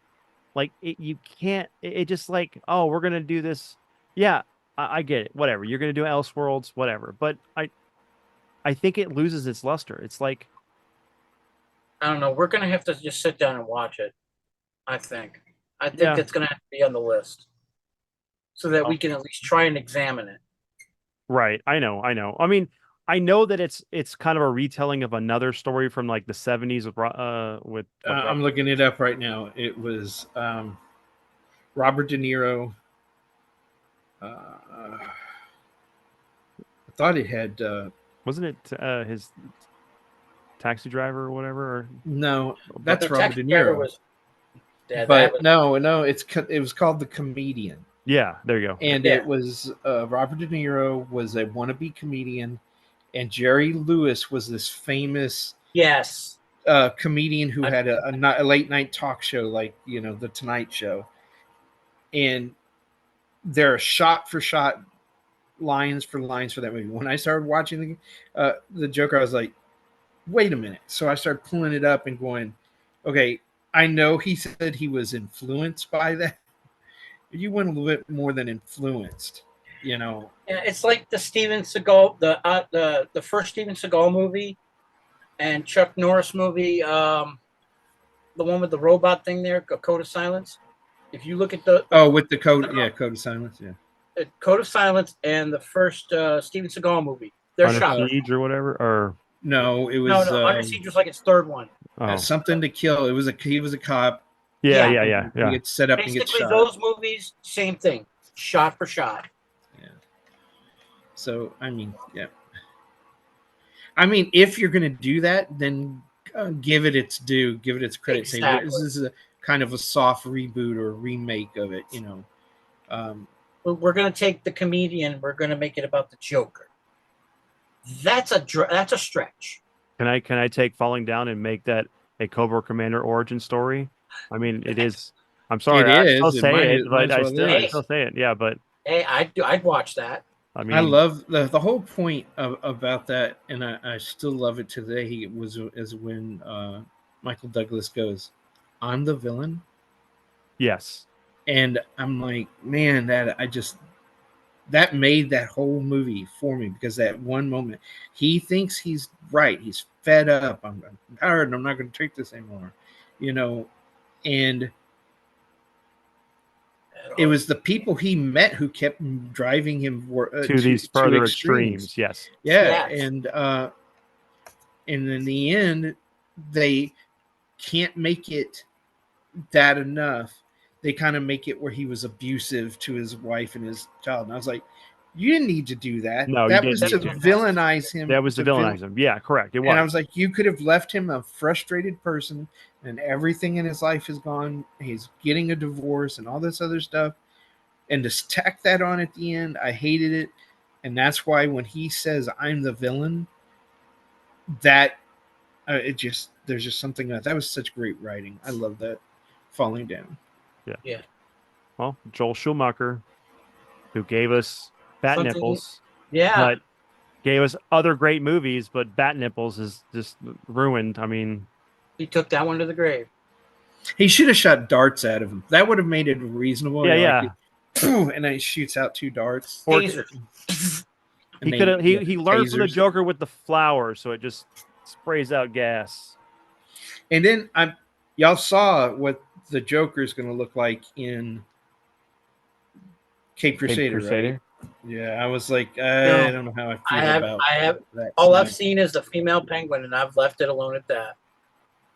like you can't. It just like, oh, we're gonna do this. Yeah, I get it. Whatever, you're gonna do Elseworlds, whatever. But I think it loses its luster. It's like, I don't know. We're gonna have to just sit down and watch it. I think it's gonna have to be on the list so that we can at least try and examine it. Right. I know. I mean, I know that it's kind of a retelling of another story from like the 70s with I'm looking it up right now. It was Robert De Niro. I thought it had wasn't it his Taxi Driver or whatever? Or... No, that's Robert De Niro. No, it was called The Comedian. Yeah, there you go. And it was Robert De Niro was a wannabe comedian, and Jerry Lewis was this famous comedian who had a late night talk show like the Tonight Show, and they're shot for shot, lines for lines for that movie. When I started watching the Joker, I was like, wait a minute. So I started pulling it up and going, okay, I know he said he was influenced by that. You went a little bit more than influenced, Yeah, it's like the Steven Seagal, the first Steven Seagal movie, and Chuck Norris movie, the one with the robot thing there, Code of Silence. If you look at with the Code of Silence, Code of Silence and the first Steven Seagal movie, they're shot. Under Siege or whatever, or no, it was Under Siege was like its third one. Something to Kill. He was a cop. Yeah. He gets set up Basically, and gets shot. Those movies, same thing, shot for shot. Yeah. So I mean, if you're going to do that, then give it its due, give it its credit. Exactly. Say this is a kind of a soft reboot or remake of it. We're going to take The Comedian. We're going to make it about the Joker. That's a stretch. Can I take Falling Down and make that a Cobra Commander origin story? I mean, it is. I'm sorry, I still say it, but I still say it. Yeah, but hey, I'd watch that. I mean, I love the whole point about that, and I still love it today. Is when Michael Douglas goes, "I'm the villain." Yes, and I'm like, man, that made that whole movie for me, because that one moment he thinks he's right, he's fed up, I'm tired, and I'm not going to take this anymore, and it was the people he met who kept driving him to these further extremes. Yes. Yeah. Yes. And in the end, they can't make it that enough. They kind of make it where he was abusive to his wife and his child. And I was like, you didn't need to do that. No, that was to villainize him. That was to villainize him. Yeah, correct. It was. And I was like, you could have left him a frustrated person, and everything in his life is gone. He's getting a divorce and all this other stuff. And to tack that on at the end, I hated it. And that's why when he says, I'm the villain, that there's just something that was such great writing. I love that falling down. Yeah. Well, Joel Schumacher, who gave us Bat Nipples. Yeah. But gave us other great movies, but Bat Nipples is just ruined. I mean, he took that one to the grave. He should have shot darts out of him. That would have made it reasonable. Yeah. And then he shoots out 2 darts. He could have. He learned from the Joker with the flower, so it just sprays out gas. And then y'all saw what the Joker is going to look like in Cape Crusader. Right? Yeah, I was like, I don't know how I feel about that. All I've seen is the female penguin, and I've left it alone at that.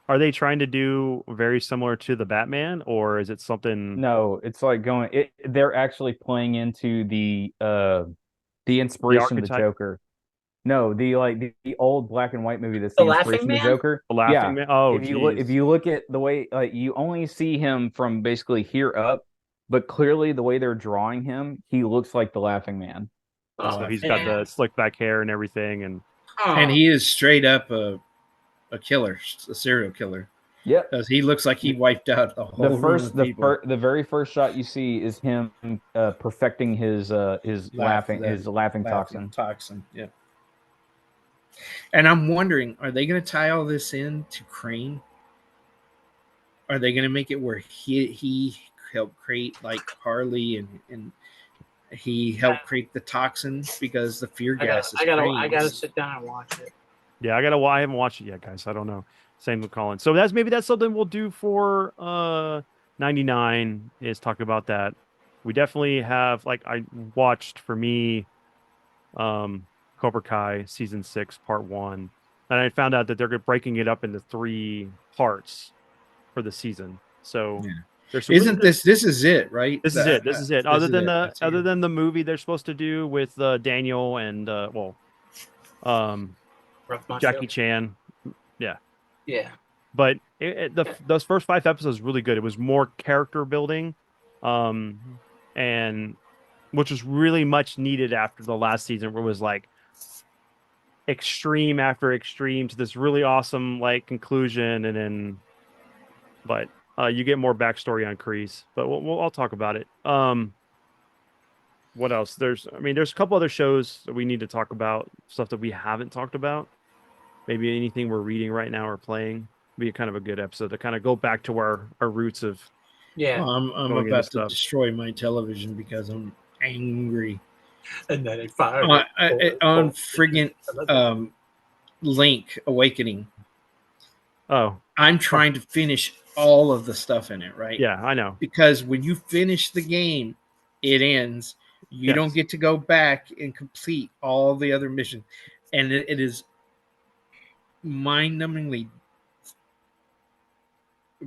Are they trying to do very similar to the Batman, or is it something? No, it's like they're actually playing into the inspiration of the Joker. No, the old black and white movie that's the inspiration of the Joker. The Laughing Man. Oh, if you look at the way, you only see him from basically here up, but clearly the way they're drawing him, he looks like the Laughing Man. So he's got the slick back hair and everything, and he is straight up a killer, a serial killer. Yeah, because he looks like he wiped out the whole the very first shot you see is him perfecting his laughing toxin. Yeah. And I'm wondering, are they going to tie all this in to Crane? Are they going to make it where he helped create like Harley and he helped create the toxin because the fear gas I gotta sit down and watch it. Yeah, I haven't watched it yet, guys. I don't know. Same with Colin. So that's something we'll do for 99 is talk about that. We definitely have, like, I watched, for me, Cobra Kai season 6 part 1, and I found out that they're breaking it up into 3 parts for the season. So this is it, right? This is it. Other than the movie they're supposed to do with Daniel and Jackie Chan. Yeah. But those first 5 episodes were really good. It was more character building, and which was really much needed after the last season, where it was like extreme after extreme to this really awesome like conclusion, and then you get more backstory on Kreese. But I'll talk about it. What else? There's a couple other shows that we need to talk about, stuff that we haven't talked about. Maybe anything we're reading right now or playing. Be kind of a good episode to kind of go back to our roots of. Yeah, I'm about to destroy my television because I'm angry. And then it fired on friggin' Link Awakening. Oh, I'm trying to finish all of the stuff in it, right? Yeah, I know. Because when you finish the game, it ends. You don't get to go back and complete all the other missions, and it is mind-numbingly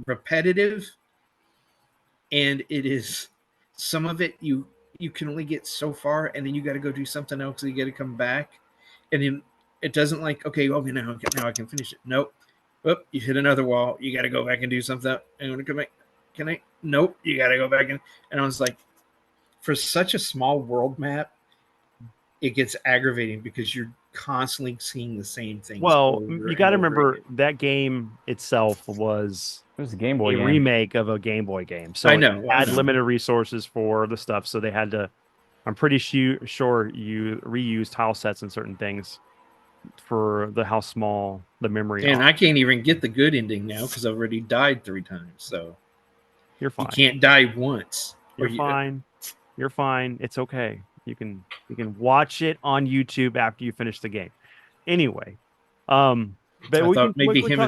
repetitive, and it is some of it you can only get so far, and then you got to go do something else, so you got to come back, and then it doesn't like now I can finish it. Nope. You hit another wall, you got to go back and do something. And when I come back, nope, you got to go back and I was like, for such a small world map, it gets aggravating because you're constantly seeing the same thing. Well, you got to remember that game itself was a Game Boy game. Remake of a Game Boy game. So I know. It had limited resources for the stuff, so they had to. I'm pretty sure you reuse tile sets and certain things for how small the memory. And I can't even get the good ending now because I've already died 3 times. So you're fine. You can't die once. You're fine. You're fine. It's okay. You can watch it on YouTube after you finish the game. Anyway, but I thought maybe him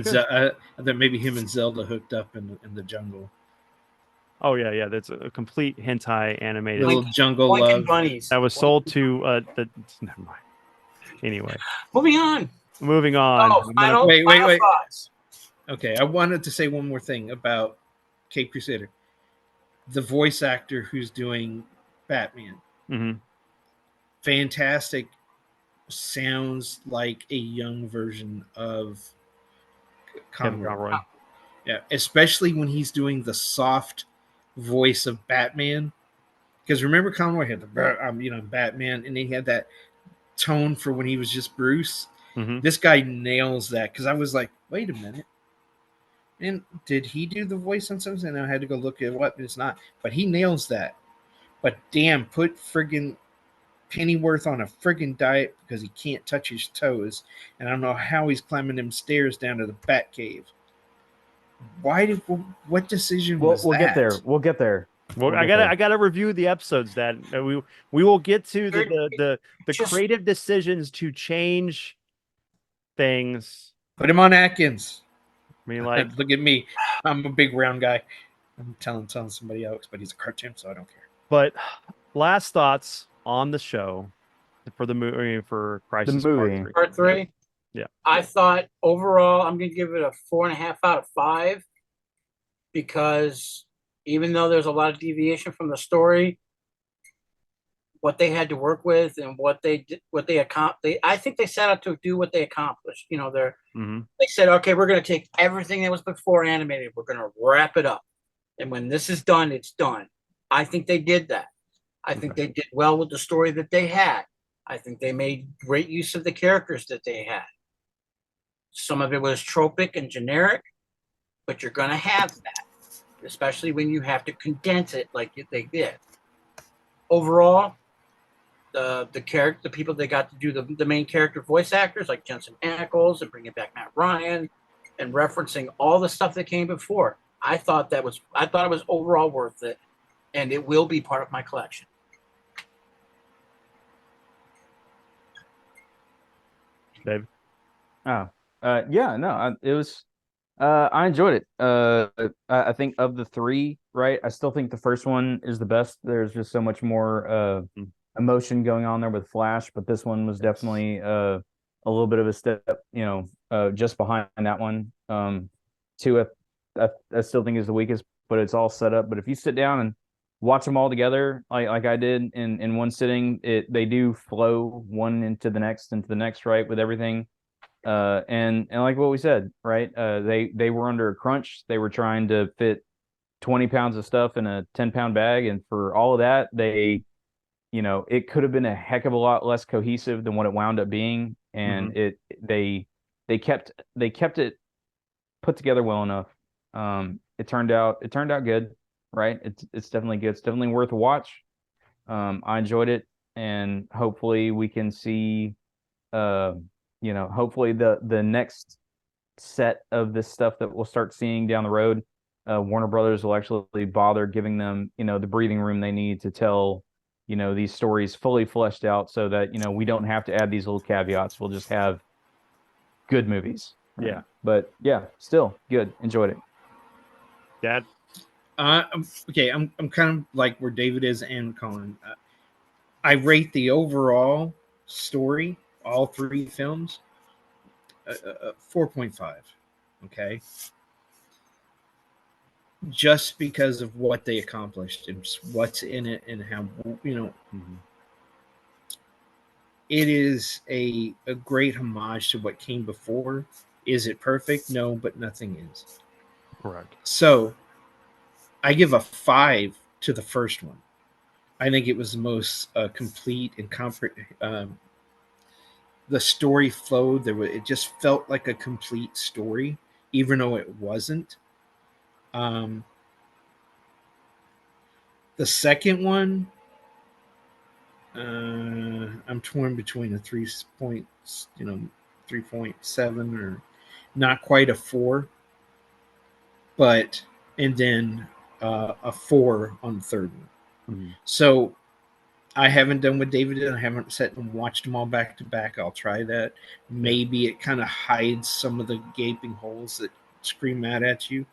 and Zelda hooked up in the jungle. Oh yeah, that's a complete hentai animated little jungle love bunnies. that was sold to never mind. Anyway, moving on. Oh, final thoughts. Okay, I wanted to say one more thing about Cape Crusader. The voice actor who's doing Batman, fantastic. Sounds like a young version of Conroy. Yeah, especially when he's doing the soft voice of Batman. Because remember, Conroy had the Batman, and he had that tone for when he was just Bruce. This guy nails that. Because I was like, wait a minute, and did he do the voice on something? And I had to go look at what it's not, but he nails that. But damn, put friggin' Pennyworth on a friggin' diet because he can't touch his toes, and I don't know how he's climbing them stairs down to the Batcave. What decision was that? We'll get there. Well, I gotta review the episodes that we will get to the creative decisions to change things. Put him on Atkins. I mean, like, look at me. I'm a big round guy. I'm telling somebody else, but he's a cartoon, so I don't care. But last thoughts on the show for the movie, for Crisis Part 3. Yeah, I thought overall I'm going to give it a 4.5 out of 5 because even though there's a lot of deviation from the story, what they had to work with and what they accomplished, I think they set out to do what they accomplished. You know, they said, okay, we're going to take everything that was before animated, we're going to wrap it up, and when this is done, it's done. I think they did that. I think they did well with the story that they had. I think they made great use of the characters that they had. Some of it was tropic and generic, but you're going to have that, especially when you have to condense it like they did. Overall, the people they got to do the main character voice actors like Jensen Ackles and bringing back Matt Ryan and referencing all the stuff that came before. I thought it was overall worth it, and it will be part of my collection. Dave? It was. I enjoyed it. I think of the three, right? I still think the first one is the best. There's just so much more emotion going on there with Flash, but this one was definitely a little bit of a step, just behind that one. Two, I still think is the weakest, but it's all set up. But if you sit down and watch them all together, like I did in one sitting, they do flow one into the next, right, with everything. And like what we said, right? They were under a crunch. They were trying to fit 20 pounds of stuff in a 10-pound bag, and for all of that, it could have been a heck of a lot less cohesive than what it wound up being. And they kept it put together well enough. It turned out good, right? It's definitely good. It's definitely worth a watch. I enjoyed it, and hopefully we can see hopefully the next set of this stuff that we'll start seeing down the road, Warner Brothers will actually bother giving them, the breathing room they need to tell, these stories fully fleshed out, so that, we don't have to add these little caveats. We'll just have good movies. Yeah. But yeah, still good. Enjoyed it. Dad? Okay, I'm kind of like where David is and Colin. I rate the overall story, all three films, 4.5. Okay, just because of what they accomplished and what's in it and how it is a great homage to what came before. Is it perfect? No, but nothing is. Correct. So I give a 5 to the first one. I think it was the most complete and the story flowed. It just felt like a complete story, even though it wasn't. The second one, I'm torn between a 3.7 or not quite a 4, and then a 4 on the third one. So I haven't done with David. I haven't sat and watched them all back to back. I'll try that. Maybe it kind of hides some of the gaping holes that scream out at you.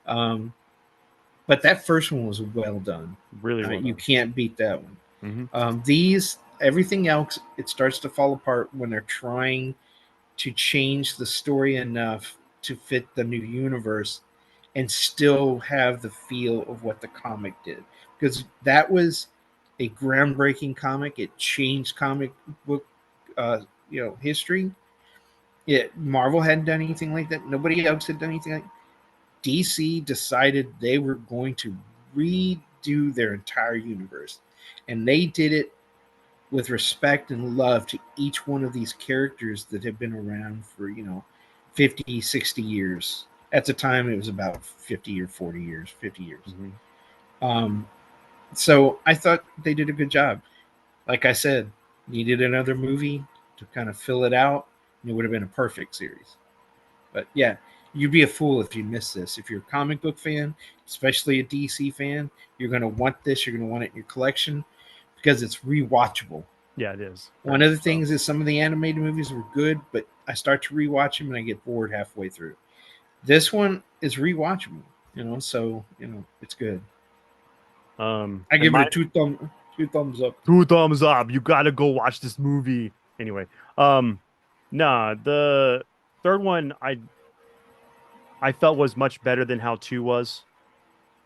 But that first one was well done. Really well done. You can't beat that one. Mm-hmm. Everything else, it starts to fall apart when they're trying to change the story enough to fit the new universe and still have the feel of what the comic did. Because that was a groundbreaking comic. It changed comic book history. Marvel hadn't done anything like that. Nobody else had done anything like that. DC decided they were going to redo their entire universe. And they did it with respect and love to each one of these characters that have been around for, 50, 60 years. At the time, it was about 50 or 40 years, 50 years. Mm-hmm. So I thought they did a good job. Like I said, needed another movie to kind of fill it out, and it would have been a perfect series. But yeah, you'd be a fool if you missed this. If you're a comic book fan, especially a DC fan, you're going to want this. You're going to want it in your collection because it's rewatchable. Yeah, it is. One of the things is some of the animated movies were good, but I start to rewatch them and I get bored halfway through. This one is rewatchable, so it's good. I give it two thumbs up. 2 thumbs up. You gotta go watch this movie. Anyway, the third one I felt was much better than how 2 was.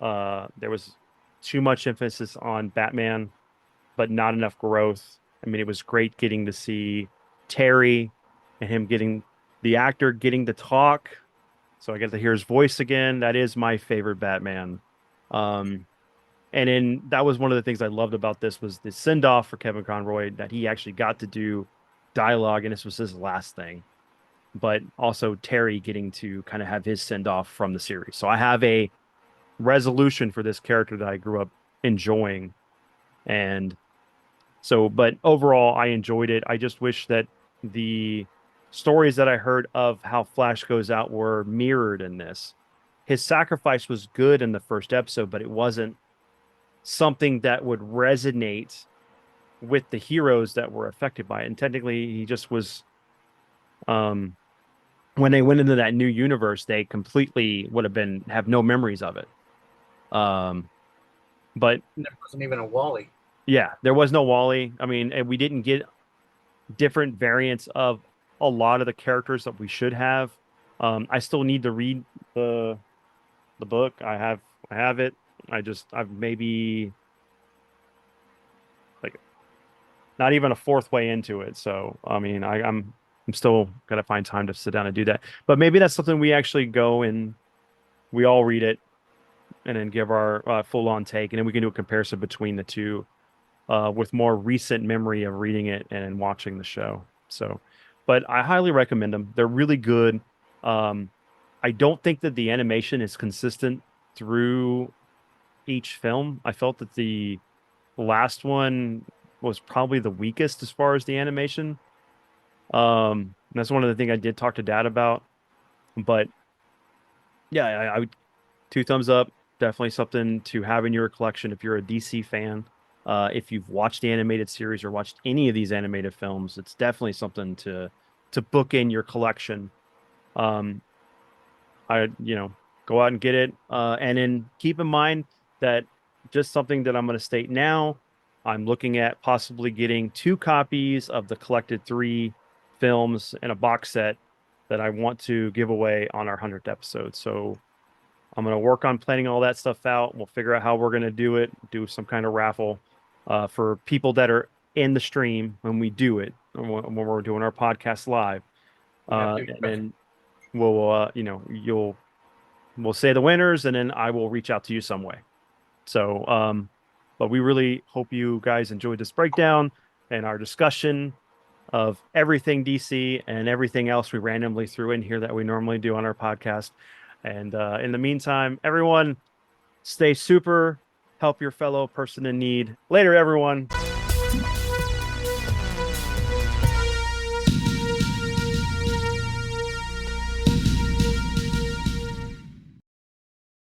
There was too much emphasis on Batman, but not enough growth. I mean, it was great getting to see Terry and him getting the actor getting to talk. So I get to hear his voice again. That is my favorite Batman. And then that was one of the things I loved about this was the send off for Kevin Conroy, that he actually got to do dialogue, and this was his last thing. But also Terry getting to kind of have his send off from the series. So I have a resolution for this character that I grew up enjoying. And so, but overall, I enjoyed it. I just wish that the stories that I heard of how Flash goes out were mirrored in this. His sacrifice was good in the first episode, but it wasn't something that would resonate with the heroes that were affected by it. And technically, he just was. When they went into that new universe, they completely would have no memories of it. But there wasn't even a Wally. Yeah, there was no Wally. I mean, and we didn't get different variants of a lot of the characters that we should have. I still need to read the book. I have it. I've maybe like not even a fourth way into it. So I mean, I'm still gotta find time to sit down and do that. But maybe that's something we actually go and we all read it and then give our full on take, and then we can do a comparison between the two with more recent memory of reading it and watching the show. So, but I highly recommend them. They're really good. I don't think that the animation is consistent through each film. I felt that the last one was probably the weakest as far as the animation. That's one of the things I did talk to Dad about. But yeah, I would 2 thumbs up. Definitely something to have in your collection if you're a DC fan. If you've watched the animated series or watched any of these animated films, it's definitely something to book in your collection. Go out and get it. And then keep in mind that just something that I'm going to state now, I'm looking at possibly getting 2 copies of the collected 3 films in a box set that I want to give away on our 100th episode. So I'm going to work on planning all that stuff out. We'll figure out how we're going to do it, do some kind of raffle for people that are in the stream when we do it, when we're doing our podcast live. And we'll say the winners, and then I will reach out to you some way. So, but we really hope you guys enjoyed this breakdown and our discussion of everything DC and everything else we randomly threw in here that we normally do on our podcast. And in the meantime, everyone, stay super, help your fellow person in need. Later, everyone.